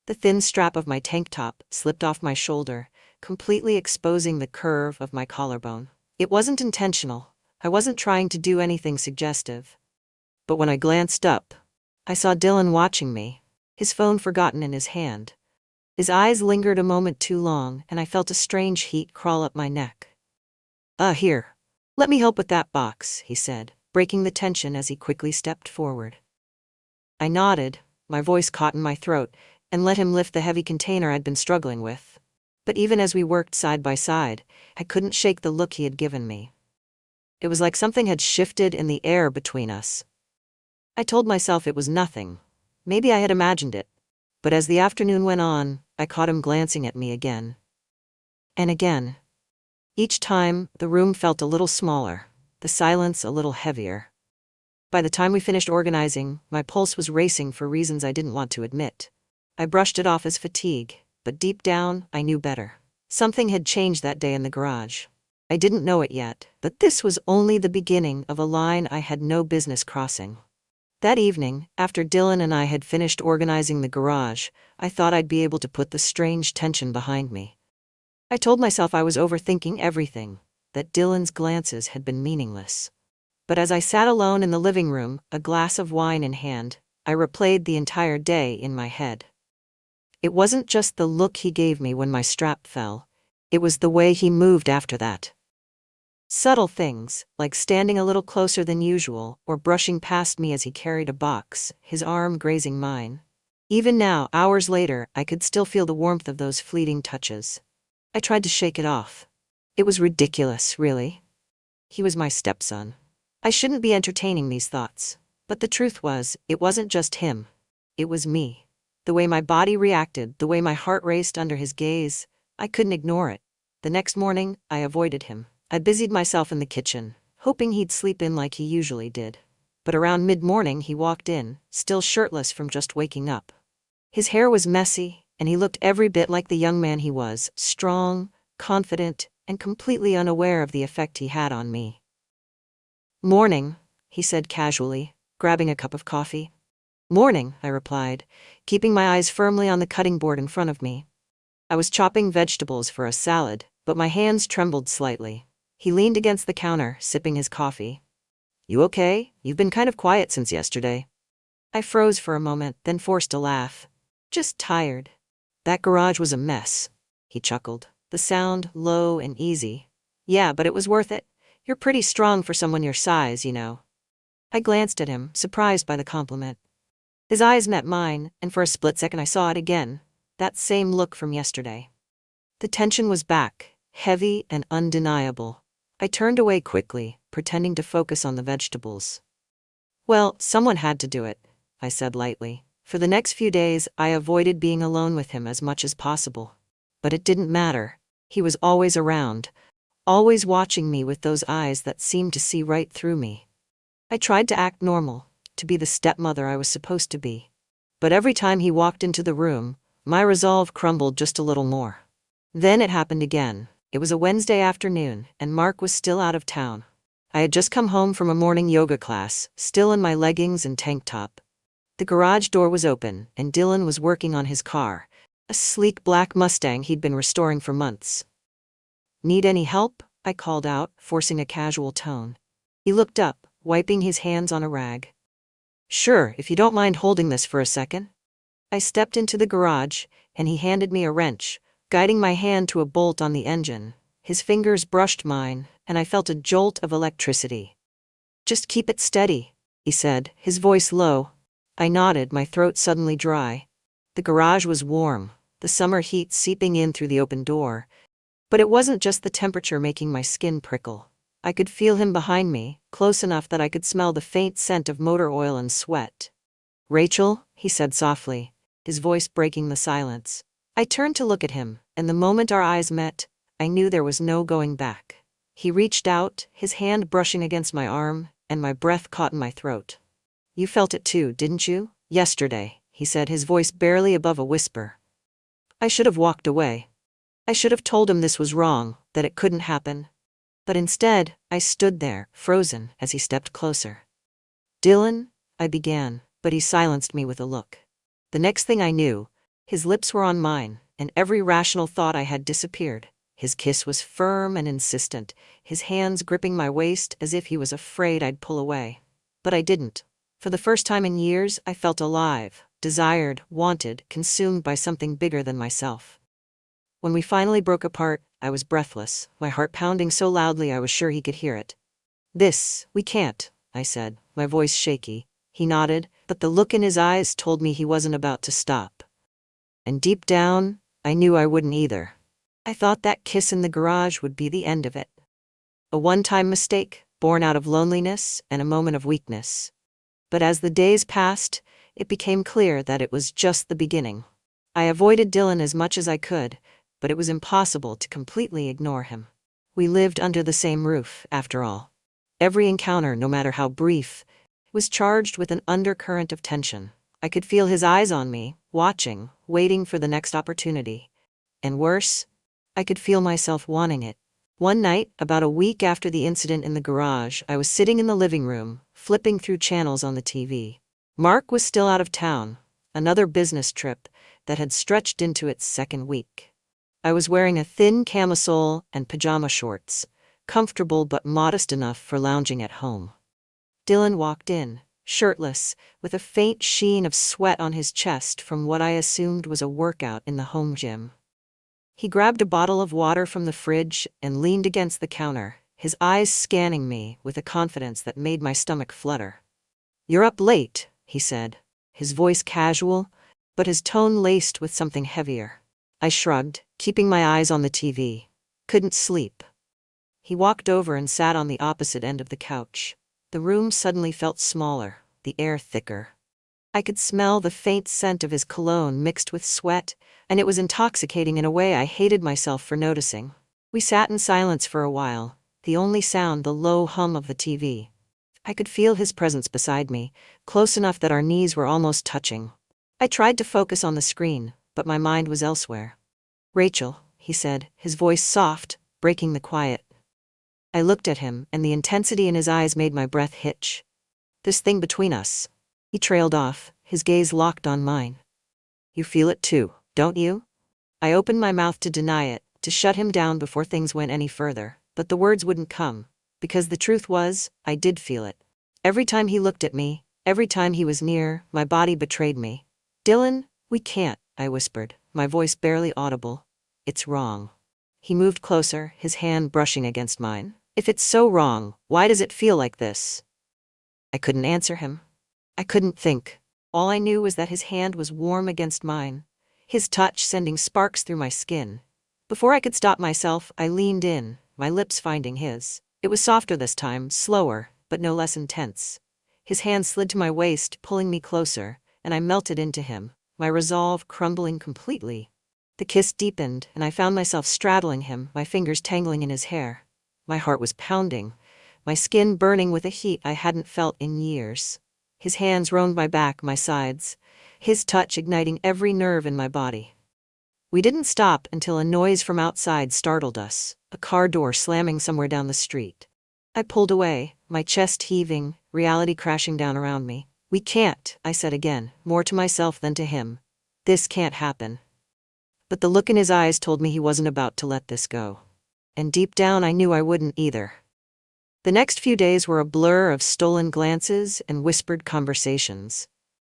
S1: The thin strap of my tank top slipped off my shoulder, completely exposing the curve of my collarbone. It wasn't intentional. I wasn't trying to do anything suggestive. But when I glanced up, I saw Dylan watching me, his phone forgotten in his hand. His eyes lingered a moment too long, and I felt a strange heat crawl up my neck. Here. Let me help with that box," he said, breaking the tension as he quickly stepped forward. I nodded, my voice caught in my throat, and let him lift the heavy container I'd been struggling with. But even as we worked side by side, I couldn't shake the look he had given me. It was like something had shifted in the air between us. I told myself it was nothing. Maybe I had imagined it. But as the afternoon went on, I caught him glancing at me again. And again. Each time, the room felt a little smaller, the silence a little heavier. By the time we finished organizing, my pulse was racing for reasons I didn't want to admit. I brushed it off as fatigue, but deep down, I knew better. Something had changed that day in the garage. I didn't know it yet, but this was only the beginning of a line I had no business crossing. That evening, after Dylan and I had finished organizing the garage, I thought I'd be able to put the strange tension behind me. I told myself I was overthinking everything, that Dylan's glances had been meaningless. But as I sat alone in the living room, a glass of wine in hand, I replayed the entire day in my head. It wasn't just the look he gave me when my strap fell, it was the way he moved after that. Subtle things, like standing a little closer than usual or brushing past me as he carried a box, his arm grazing mine. Even now, hours later, I could still feel the warmth of those fleeting touches. I tried to shake it off. It was ridiculous, really. He was my stepson. I shouldn't be entertaining these thoughts. But the truth was, it wasn't just him. It was me. The way my body reacted, the way my heart raced under his gaze, I couldn't ignore it. The next morning, I avoided him. I busied myself in the kitchen, hoping he'd sleep in like he usually did. But around mid-morning he walked in, still shirtless from just waking up. His hair was messy, and he looked every bit like the young man he was, strong, confident, and completely unaware of the effect he had on me. "Morning," he said casually, grabbing a cup of coffee. "Morning," I replied, keeping my eyes firmly on the cutting board in front of me. I was chopping vegetables for a salad, but my hands trembled slightly. He leaned against the counter, sipping his coffee. "You okay? You've been kind of quiet since yesterday." I froze for a moment, then forced a laugh. "Just tired." "That garage was a mess," he chuckled, the sound low and easy. "Yeah, but it was worth it. You're pretty strong for someone your size, you know." I glanced at him, surprised by the compliment. His eyes met mine, and for a split second I saw it again, that same look from yesterday. The tension was back, heavy and undeniable. I turned away quickly, pretending to focus on the vegetables. "Well, someone had to do it," I said lightly. For the next few days, I avoided being alone with him as much as possible. But it didn't matter. He was always around, always watching me with those eyes that seemed to see right through me. I tried to act normal, to be the stepmother I was supposed to be. But every time he walked into the room, my resolve crumbled just a little more. Then it happened again. It was a Wednesday afternoon, and Mark was still out of town. I had just come home from a morning yoga class, still in my leggings and tank top. The garage door was open, and Dylan was working on his car, a sleek black Mustang he'd been restoring for months. "Need any help?" I called out, forcing a casual tone. He looked up, wiping his hands on a rag. "Sure, if you don't mind holding this for a second." I stepped into the garage, and he handed me a wrench, guiding my hand to a bolt on the engine. His fingers brushed mine, and I felt a jolt of electricity. "Just keep it steady," he said, his voice low. I nodded, my throat suddenly dry. The garage was warm, the summer heat seeping in through the open door. But it wasn't just the temperature making my skin prickle. I could feel him behind me, close enough that I could smell the faint scent of motor oil and sweat. "Rachel," he said softly, his voice breaking the silence. I turned to look at him, and the moment our eyes met, I knew there was no going back. He reached out, his hand brushing against my arm, and my breath caught in my throat. "You felt it too, didn't you? Yesterday," he said, his voice barely above a whisper. I should have walked away. I should have told him this was wrong, that it couldn't happen. But instead, I stood there, frozen, as he stepped closer. "Dylan," I began, but he silenced me with a look. The next thing I knew, his lips were on mine, and every rational thought I had disappeared. His kiss was firm and insistent, his hands gripping my waist as if he was afraid I'd pull away. But I didn't. For the first time in years, I felt alive, desired, wanted, consumed by something bigger than myself. When we finally broke apart, I was breathless, my heart pounding so loudly I was sure he could hear it. We can't," I said, my voice shaky. He nodded, but the look in his eyes told me he wasn't about to stop. And deep down, I knew I wouldn't either. I thought that kiss in the garage would be the end of it. A one-time mistake, born out of loneliness and a moment of weakness. But as the days passed, it became clear that it was just the beginning. I avoided Dylan as much as I could, but it was impossible to completely ignore him. We lived under the same roof, after all. Every encounter, no matter how brief, was charged with an undercurrent of tension. I could feel his eyes on me, watching, waiting for the next opportunity. And worse, I could feel myself wanting it. One night, about a week after the incident in the garage, I was sitting in the living room, flipping through channels on the TV. Mark was still out of town, another business trip that had stretched into its second week. I was wearing a thin camisole and pajama shorts, comfortable but modest enough for lounging at home. Dylan walked in, shirtless, with a faint sheen of sweat on his chest from what I assumed was a workout in the home gym. He grabbed a bottle of water from the fridge and leaned against the counter, his eyes scanning me with a confidence that made my stomach flutter. "You're up late," he said, his voice casual, but his tone laced with something heavier. I shrugged, keeping my eyes on the TV. Couldn't sleep. He walked over and sat on the opposite end of the couch. The room suddenly felt smaller, the air thicker. I could smell the faint scent of his cologne mixed with sweat, and it was intoxicating in a way I hated myself for noticing. We sat in silence for a while, the only sound the low hum of the TV. I could feel his presence beside me, close enough that our knees were almost touching. I tried to focus on the screen, but my mind was elsewhere. "Rachel," he said, his voice soft, breaking the quiet. I looked at him, and the intensity in his eyes made my breath hitch. "This thing between us." He trailed off, his gaze locked on mine. "You feel it too, don't you?" I opened my mouth to deny it, to shut him down before things went any further, but the words wouldn't come, because the truth was, I did feel it. Every time he looked at me, every time he was near, my body betrayed me. "Dylan, we can't," I whispered, my voice barely audible. "It's wrong." He moved closer, his hand brushing against mine. "If it's so wrong, why does it feel like this?" I couldn't answer him. I couldn't think. All I knew was that his hand was warm against mine, his touch sending sparks through my skin. Before I could stop myself, I leaned in, my lips finding his. It was softer this time, slower, but no less intense. His hand slid to my waist, pulling me closer, and I melted into him, my resolve crumbling completely. The kiss deepened, and I found myself straddling him, my fingers tangling in his hair. My heart was pounding, my skin burning with a heat I hadn't felt in years. His hands roamed my back, my sides, his touch igniting every nerve in my body. We didn't stop until a noise from outside startled us, a car door slamming somewhere down the street. I pulled away, my chest heaving, reality crashing down around me. "We can't," I said again, more to myself than to him. "This can't happen." But the look in his eyes told me he wasn't about to let this go. And deep down I knew I wouldn't either. The next few days were a blur of stolen glances and whispered conversations.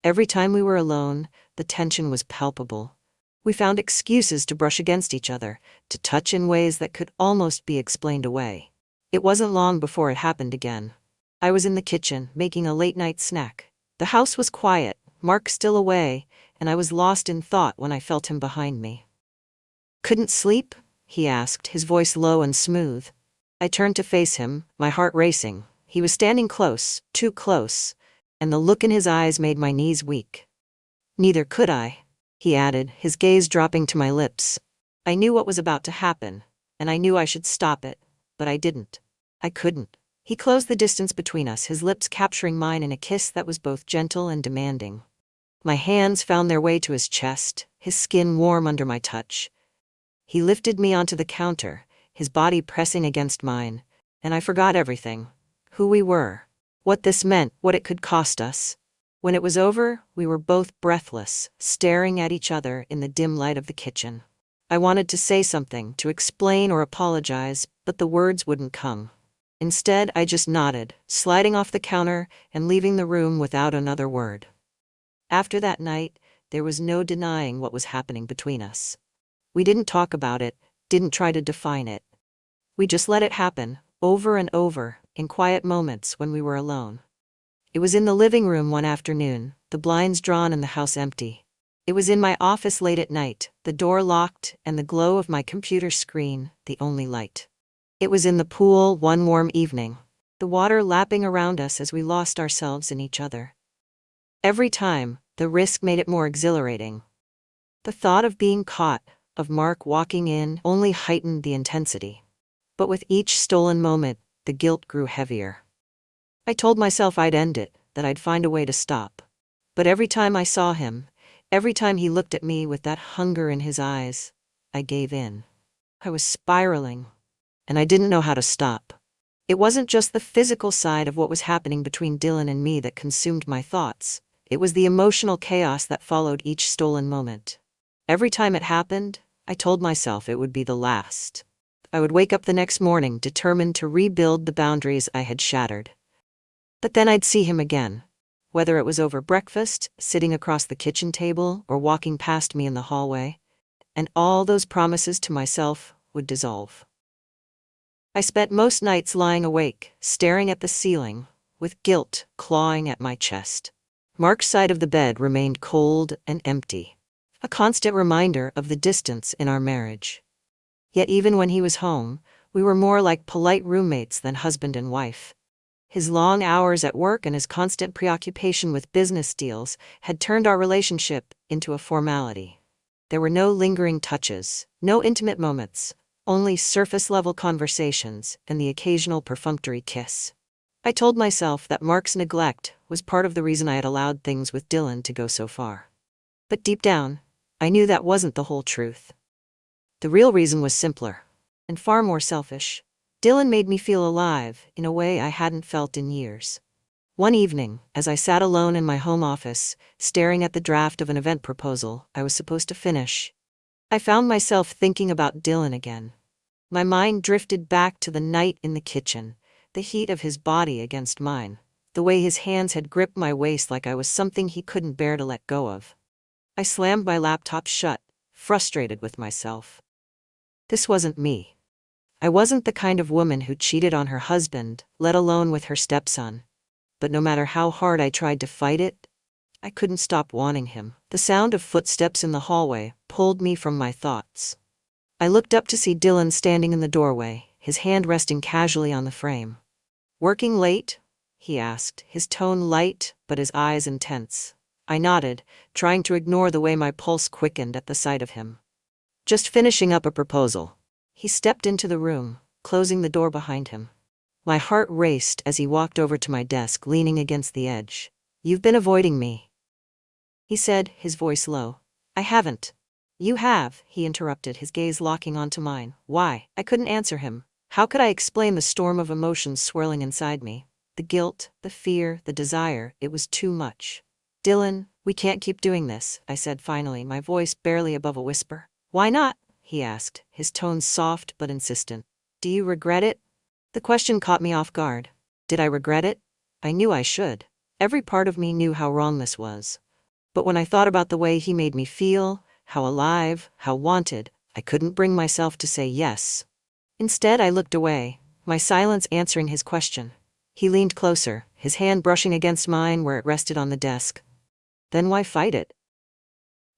S1: Every time we were alone, the tension was palpable. We found excuses to brush against each other, to touch in ways that could almost be explained away. It wasn't long before it happened again. I was in the kitchen, making a late-night snack. The house was quiet, Mark still away, and I was lost in thought when I felt him behind me. "Couldn't sleep?" he asked, his voice low and smooth. I turned to face him, my heart racing. He was standing close, too close, and the look in his eyes made my knees weak. "Neither could I," he added, his gaze dropping to my lips. I knew what was about to happen, and I knew I should stop it, but I didn't. I couldn't. He closed the distance between us, his lips capturing mine in a kiss that was both gentle and demanding. My hands found their way to his chest, his skin warm under my touch. He lifted me onto the counter, his body pressing against mine, and I forgot everything. Who we were, what this meant, what it could cost us. When it was over, we were both breathless, staring at each other in the dim light of the kitchen. I wanted to say something, to explain or apologize, but the words wouldn't come. Instead, I just nodded, sliding off the counter and leaving the room without another word. After that night, there was no denying what was happening between us. We didn't talk about it, didn't try to define it. We just let it happen, over and over, in quiet moments when we were alone. It was in the living room one afternoon, the blinds drawn and the house empty. It was in my office late at night, the door locked and the glow of my computer screen, the only light. It was in the pool one warm evening, the water lapping around us as we lost ourselves in each other. Every time, the risk made it more exhilarating. The thought of being caught, of Mark walking in, only heightened the intensity. But with each stolen moment, the guilt grew heavier. I told myself I'd end it, that I'd find a way to stop. But every time I saw him, every time he looked at me with that hunger in his eyes, I gave in. I was spiraling, and I didn't know how to stop. It wasn't just the physical side of what was happening between Dylan and me that consumed my thoughts. It was the emotional chaos that followed each stolen moment. Every time it happened, I told myself it would be the last. I would wake up the next morning determined to rebuild the boundaries I had shattered. But then I'd see him again, whether it was over breakfast, sitting across the kitchen table, or walking past me in the hallway, and all those promises to myself would dissolve. I spent most nights lying awake, staring at the ceiling, with guilt clawing at my chest. Mark's side of the bed remained cold and empty, a constant reminder of the distance in our marriage. Yet even when he was home, we were more like polite roommates than husband and wife. His long hours at work and his constant preoccupation with business deals had turned our relationship into a formality. There were no lingering touches, no intimate moments, only surface-level conversations and the occasional perfunctory kiss. I told myself that Mark's neglect was part of the reason I had allowed things with Dylan to go so far. But deep down, I knew that wasn't the whole truth. The real reason was simpler, and far more selfish. Dylan made me feel alive in a way I hadn't felt in years. One evening, as I sat alone in my home office, staring at the draft of an event proposal I was supposed to finish, I found myself thinking about Dylan again. My mind drifted back to the night in the kitchen, the heat of his body against mine, the way his hands had gripped my waist like I was something he couldn't bear to let go of. I slammed my laptop shut, frustrated with myself. This wasn't me. I wasn't the kind of woman who cheated on her husband, let alone with her stepson. But no matter how hard I tried to fight it, I couldn't stop wanting him. The sound of footsteps in the hallway pulled me from my thoughts. I looked up to see Dylan standing in the doorway, his hand resting casually on the frame. "Working late?" he asked, his tone light but his eyes intense. I nodded, trying to ignore the way my pulse quickened at the sight of him. "Just finishing up a proposal." He stepped into the room, closing the door behind him. My heart raced as he walked over to my desk, leaning against the edge. "You've been avoiding me," he said, his voice low. "I haven't." "You have," he interrupted, his gaze locking onto mine. "Why?" I couldn't answer him. How could I explain the storm of emotions swirling inside me? The guilt, the fear, the desire, it was too much. "Dylan, we can't keep doing this," I said finally, my voice barely above a whisper. "Why not?" he asked, his tone soft but insistent. "Do you regret it?" The question caught me off guard. Did I regret it? I knew I should. Every part of me knew how wrong this was. But when I thought about the way he made me feel, how alive, how wanted, I couldn't bring myself to say yes. Instead, I looked away, my silence answering his question. He leaned closer, his hand brushing against mine where it rested on the desk. Then why fight it?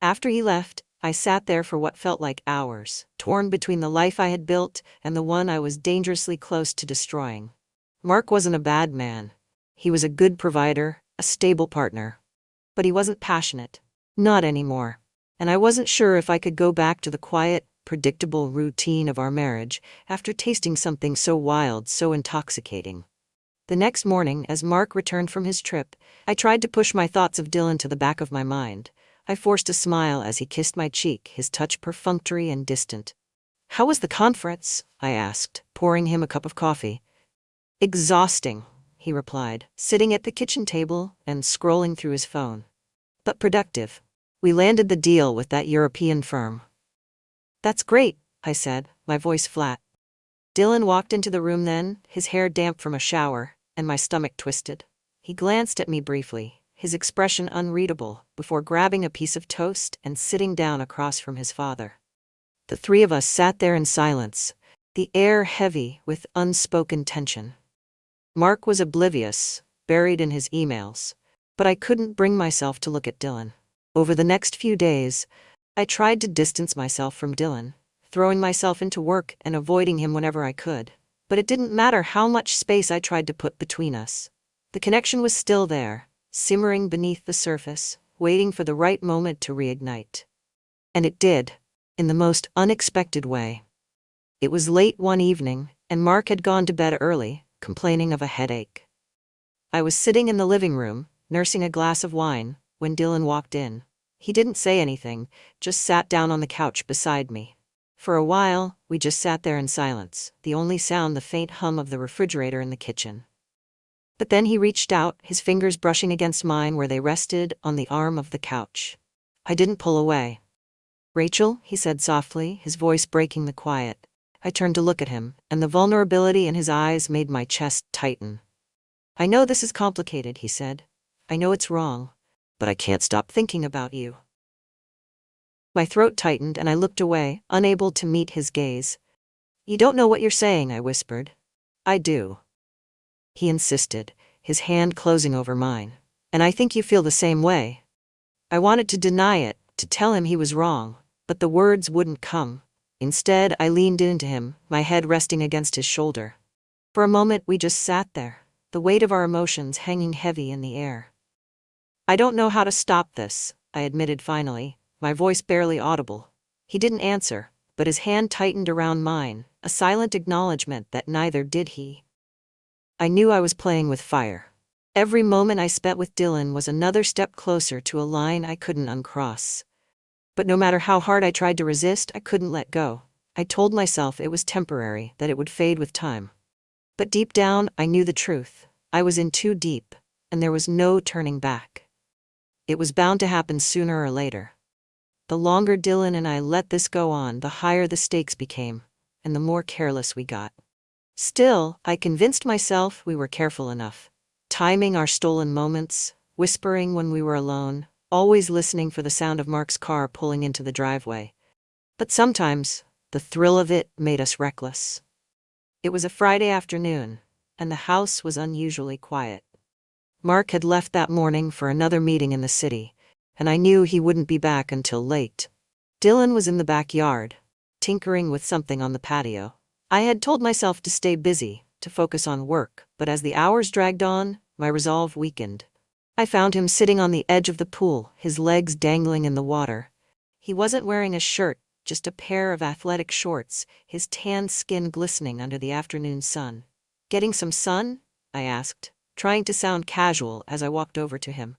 S1: After he left, I sat there for what felt like hours, torn between the life I had built and the one I was dangerously close to destroying. Mark wasn't a bad man. He was a good provider, a stable partner. But he wasn't passionate. Not anymore. And I wasn't sure if I could go back to the quiet, predictable routine of our marriage after tasting something so wild, so intoxicating. The next morning, as Mark returned from his trip, I tried to push my thoughts of Dylan to the back of my mind. I forced a smile as he kissed my cheek, his touch perfunctory and distant. "How was the conference?" I asked, pouring him a cup of coffee. "Exhausting," he replied, sitting at the kitchen table and scrolling through his phone. "But productive. We landed the deal with that European firm." "That's great," I said, my voice flat. Dylan walked into the room then, his hair damp from a shower, and my stomach twisted. He glanced at me briefly, his expression unreadable, before grabbing a piece of toast and sitting down across from his father. The three of us sat there in silence, the air heavy with unspoken tension. Mark was oblivious, buried in his emails, but I couldn't bring myself to look at Dylan. Over the next few days, I tried to distance myself from Dylan, throwing myself into work and avoiding him whenever I could. But it didn't matter how much space I tried to put between us. The connection was still there, simmering beneath the surface, waiting for the right moment to reignite. And it did, in the most unexpected way. It was late one evening, and Mark had gone to bed early, complaining of a headache. I was sitting in the living room, nursing a glass of wine, when Dylan walked in. He didn't say anything, just sat down on the couch beside me. For a while, we just sat there in silence, the only sound the faint hum of the refrigerator in the kitchen. But then he reached out, his fingers brushing against mine where they rested on the arm of the couch. I didn't pull away. "Rachel," he said softly, his voice breaking the quiet. I turned to look at him, and the vulnerability in his eyes made my chest tighten. "I know this is complicated," he said. "I know it's wrong, but I can't stop thinking about you." My throat tightened and I looked away, unable to meet his gaze. "You don't know what you're saying," I whispered. "I do." He insisted, his hand closing over mine. "And I think you feel the same way." I wanted to deny it, to tell him he was wrong, but the words wouldn't come. Instead, I leaned into him, my head resting against his shoulder. For a moment, we just sat there, the weight of our emotions hanging heavy in the air. "I don't know how to stop this," I admitted finally, my voice barely audible. He didn't answer, but his hand tightened around mine, a silent acknowledgement that neither did he. I knew I was playing with fire. Every moment I spent with Dylan was another step closer to a line I couldn't uncross. But no matter how hard I tried to resist, I couldn't let go. I told myself it was temporary, that it would fade with time. But deep down, I knew the truth. I was in too deep, and there was no turning back. It was bound to happen sooner or later. The longer Dylan and I let this go on, the higher the stakes became, and the more careless we got. Still, I convinced myself we were careful enough, timing our stolen moments, whispering when we were alone, always listening for the sound of Mark's car pulling into the driveway. But sometimes, the thrill of it made us reckless. It was a Friday afternoon, and the house was unusually quiet. Mark had left that morning for another meeting in the city, and I knew he wouldn't be back until late. Dylan was in the backyard, tinkering with something on the patio. I had told myself to stay busy, to focus on work, but as the hours dragged on, my resolve weakened. I found him sitting on the edge of the pool, his legs dangling in the water. He wasn't wearing a shirt, just a pair of athletic shorts, his tan skin glistening under the afternoon sun. "Getting some sun?" I asked, trying to sound casual as I walked over to him.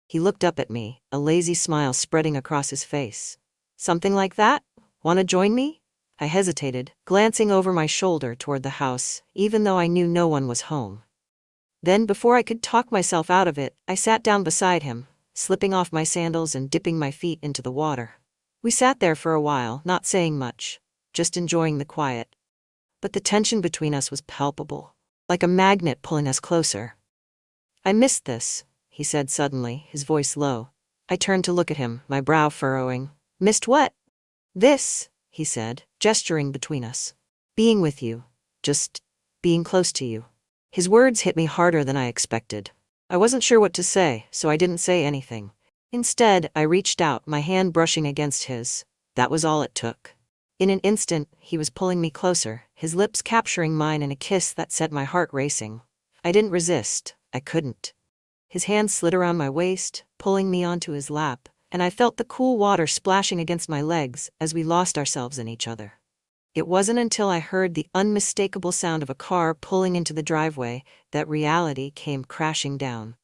S1: He looked up at me, a lazy smile spreading across his face. "Something like that? Want to join me?" I hesitated, glancing over my shoulder toward the house, even though I knew no one was home. Then, before I could talk myself out of it, I sat down beside him, slipping off my sandals and dipping my feet into the water. We sat there for a while, not saying much, just enjoying the quiet. But the tension between us was palpable, like a magnet pulling us closer. "I missed this," he said suddenly, his voice low. I turned to look at him, my brow furrowing. Missed what? This, he said, gesturing between us. Being with you. Just being close to you. His words hit me harder than I expected. I wasn't sure what to say, so I didn't say anything. Instead, I reached out, my hand brushing against his. That was all it took. In an instant, he was pulling me closer, his lips capturing mine in a kiss that set my heart racing. I didn't resist. I couldn't. His hand slid around my waist, pulling me onto his lap, and I felt the cool water splashing against my legs as we lost ourselves in each other. It wasn't until I heard the unmistakable sound of a car pulling into the driveway that reality came crashing down.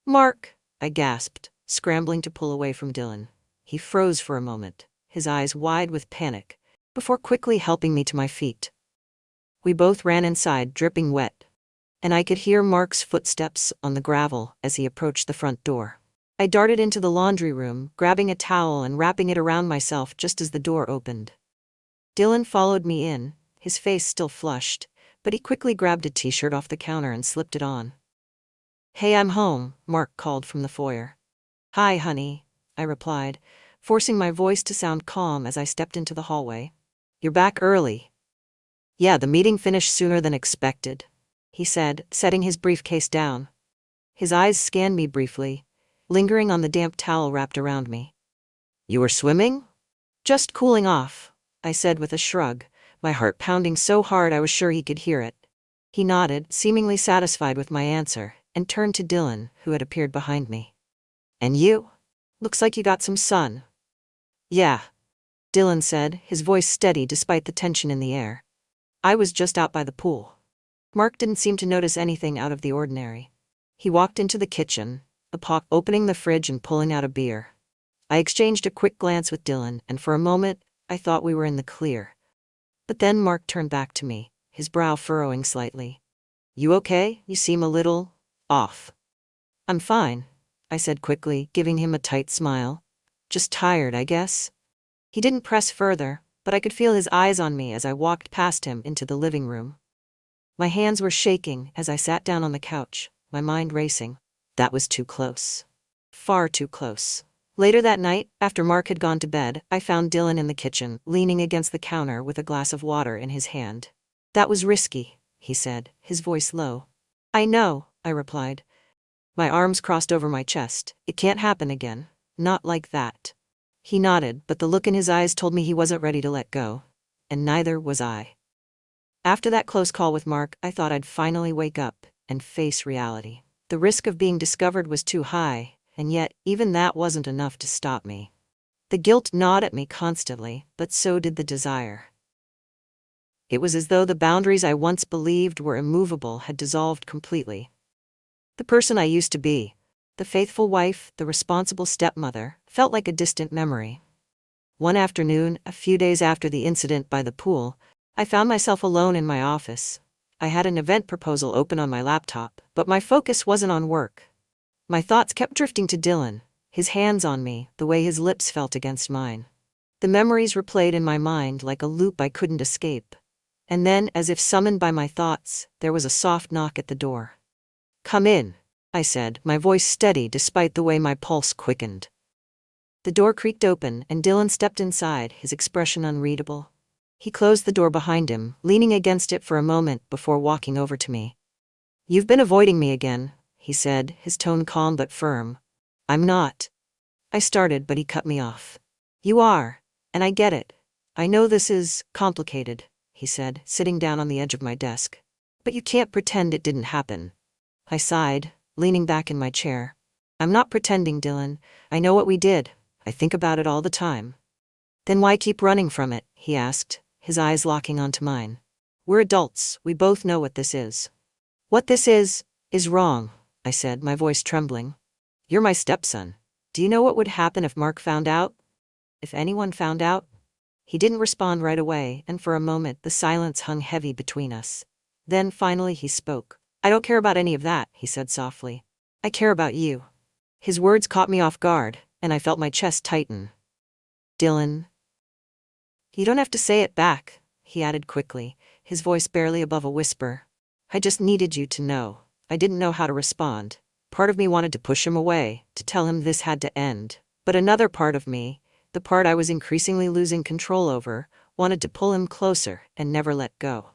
S1: "Mark," I gasped, scrambling to pull away from Dylan. He froze for a moment, his eyes wide with panic, before quickly helping me to my feet. We both ran inside, dripping wet, and I could hear Mark's footsteps on the gravel as he approached the front door. I darted into the laundry room, grabbing a towel and wrapping it around myself just as the door opened. Dylan followed me in, his face still flushed, but he quickly grabbed a t-shirt off the counter and slipped it on. "Hey, I'm home," Mark called from the foyer. "Hi, honey," I replied, forcing my voice to sound calm as I stepped into the hallway. "You're back early." "Yeah, the meeting finished sooner than expected," he said, setting his briefcase down. His eyes scanned me briefly, lingering on the damp towel wrapped around me. "You were swimming?" "Just cooling off," I said with a shrug, my heart pounding so hard I was sure he could hear it. He nodded, seemingly satisfied with my answer, and turned to Dylan, who had appeared behind me. "And you? Looks like you got some sun." "Yeah," Dylan said, his voice steady despite the tension in the air. "I was just out by the pool." Mark didn't seem to notice anything out of the ordinary. He walked into the kitchen, opening the fridge and pulling out a beer. I exchanged a quick glance with Dylan, and for a moment, I thought we were in the clear. But then Mark turned back to me, his brow furrowing slightly. "You okay? You seem a little off." "I'm fine," I said quickly, giving him a tight smile. "Just tired, I guess." He didn't press further, but I could feel his eyes on me as I walked past him into the living room. My hands were shaking as I sat down on the couch, my mind racing. That was too close. Far too close. Later that night, after Mark had gone to bed, I found Dylan in the kitchen, leaning against the counter with a glass of water in his hand. "That was risky," he said, his voice low. "I know," I replied. My arms crossed over my chest. "It can't happen again. Not like that." He nodded, but the look in his eyes told me he wasn't ready to let go. And neither was I. After that close call with Mark, I thought I'd finally wake up and face reality. The risk of being discovered was too high, and yet, even that wasn't enough to stop me. The guilt gnawed at me constantly, but so did the desire. It was as though the boundaries I once believed were immovable had dissolved completely. The person I used to be, the faithful wife, the responsible stepmother, felt like a distant memory. One afternoon, a few days after the incident by the pool, I found myself alone in my office. I had an event proposal open on my laptop, but my focus wasn't on work. My thoughts kept drifting to Dylan, his hands on me, the way his lips felt against mine. The memories replayed in my mind like a loop I couldn't escape. And then, as if summoned by my thoughts, there was a soft knock at the door. "Come in," I said, my voice steady despite the way my pulse quickened. The door creaked open, and Dylan stepped inside, his expression unreadable. He closed the door behind him, leaning against it for a moment before walking over to me. "You've been avoiding me again," he said, his tone calm but firm. "I'm not." I started, but he cut me off. "You are, and I get it. I know this is complicated," he said, sitting down on the edge of my desk. "But you can't pretend it didn't happen." I sighed, leaning back in my chair. "I'm not pretending, Dylan. I know what we did. I think about it all the time." "Then why keep running from it?" he asked, his eyes locking onto mine. "We're adults, we both know what this is." "What this is wrong," I said, my voice trembling. "You're my stepson. Do you know what would happen if Mark found out? If anyone found out?" He didn't respond right away, and for a moment the silence hung heavy between us. Then finally he spoke. "I don't care about any of that," he said softly. "I care about you." His words caught me off guard, and I felt my chest tighten. "Dylan." "You don't have to say it back," he added quickly, his voice barely above a whisper. "I just needed you to know." I didn't know how to respond. Part of me wanted to push him away, to tell him this had to end. But another part of me, the the part I was increasingly losing control over, wanted to pull him closer and never let go.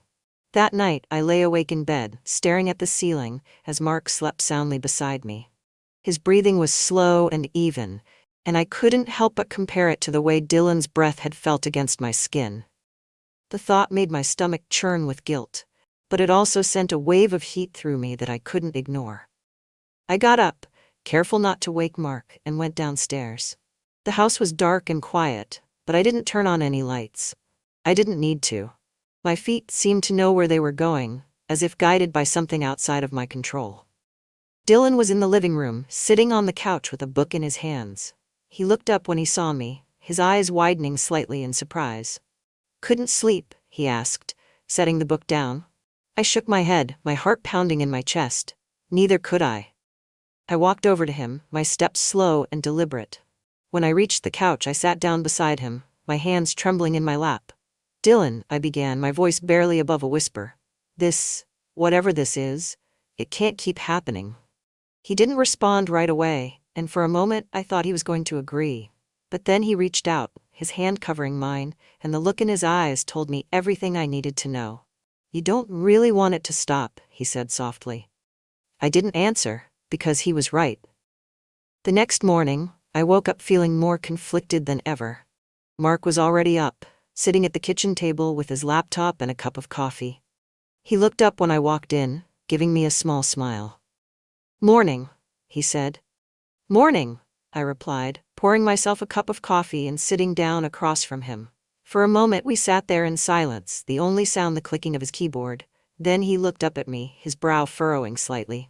S1: That night, I lay awake in bed, staring at the ceiling, as Mark slept soundly beside me. His breathing was slow and even, and I couldn't help but compare it to the way Dylan's breath had felt against my skin. The thought made my stomach churn with guilt, but it also sent a wave of heat through me that I couldn't ignore. I got up, careful not to wake Mark, and went downstairs. The house was dark and quiet, but I didn't turn on any lights. I didn't need to. My feet seemed to know where they were going, as if guided by something outside of my control. Dylan was in the living room, sitting on the couch with a book in his hands. He looked up when he saw me, his eyes widening slightly in surprise. "Couldn't sleep?" he asked, setting the book down. I shook my head, my heart pounding in my chest. Neither could I. I walked over to him, my steps slow and deliberate. When I reached the couch, I sat down beside him, my hands trembling in my lap. "Dylan," I began, my voice barely above a whisper. Whatever this is, it can't keep happening." He didn't respond right away, and for a moment I thought he was going to agree. But then he reached out, his hand covering mine, and the look in his eyes told me everything I needed to know. "You don't really want it to stop," he said softly. I didn't answer, because he was right. The next morning, I woke up feeling more conflicted than ever. Mark was already up, sitting at the kitchen table with his laptop and a cup of coffee. He looked up when I walked in, giving me a small smile. "Morning," he said. "Morning," I replied, pouring myself a cup of coffee and sitting down across from him. For a moment we sat there in silence, the only sound the clicking of his keyboard. Then he looked up at me, his brow furrowing slightly.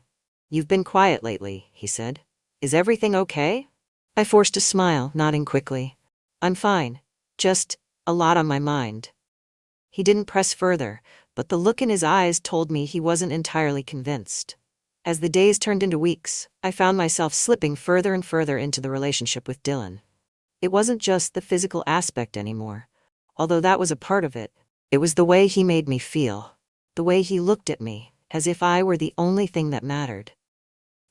S1: "You've been quiet lately," he said. "Is everything okay?" I forced a smile, nodding quickly. "I'm fine. Just a lot on my mind." He didn't press further, but the look in his eyes told me he wasn't entirely convinced. As the days turned into weeks, I found myself slipping further and further into the relationship with Dylan. It wasn't just the physical aspect anymore, although that was a part of it. It was the way he made me feel, the way he looked at me, as if I were the only thing that mattered.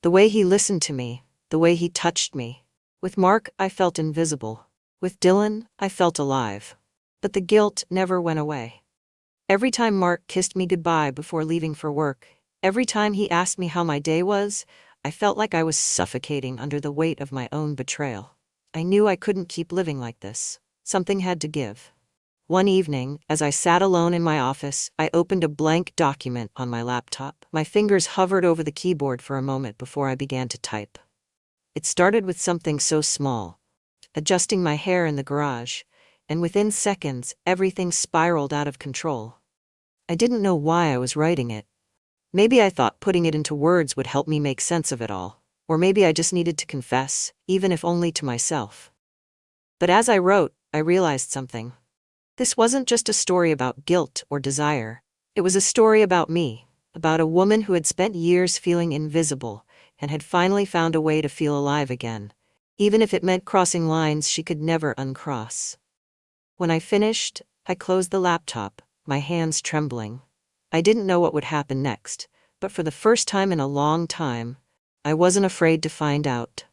S1: The way he listened to me, the way he touched me. With Mark, I felt invisible. With Dylan, I felt alive. But the guilt never went away. Every time Mark kissed me goodbye before leaving for work, every time he asked me how my day was, I felt like I was suffocating under the weight of my own betrayal. I knew I couldn't keep living like this. Something had to give. One evening, as I sat alone in my office, I opened a blank document on my laptop. My fingers hovered over the keyboard for a moment before I began to type. It started with something so small, adjusting my hair in the garage, and within seconds, everything spiraled out of control. I didn't know why I was writing it. Maybe I thought putting it into words would help me make sense of it all, or maybe I just needed to confess, even if only to myself. But as I wrote, I realized something. This wasn't just a story about guilt or desire. It was a story about me, about a woman who had spent years feeling invisible and had finally found a way to feel alive again, even if it meant crossing lines she could never uncross. When I finished, I closed the laptop, my hands trembling. I didn't know what would happen next, but for the first time in a long time, I wasn't afraid to find out.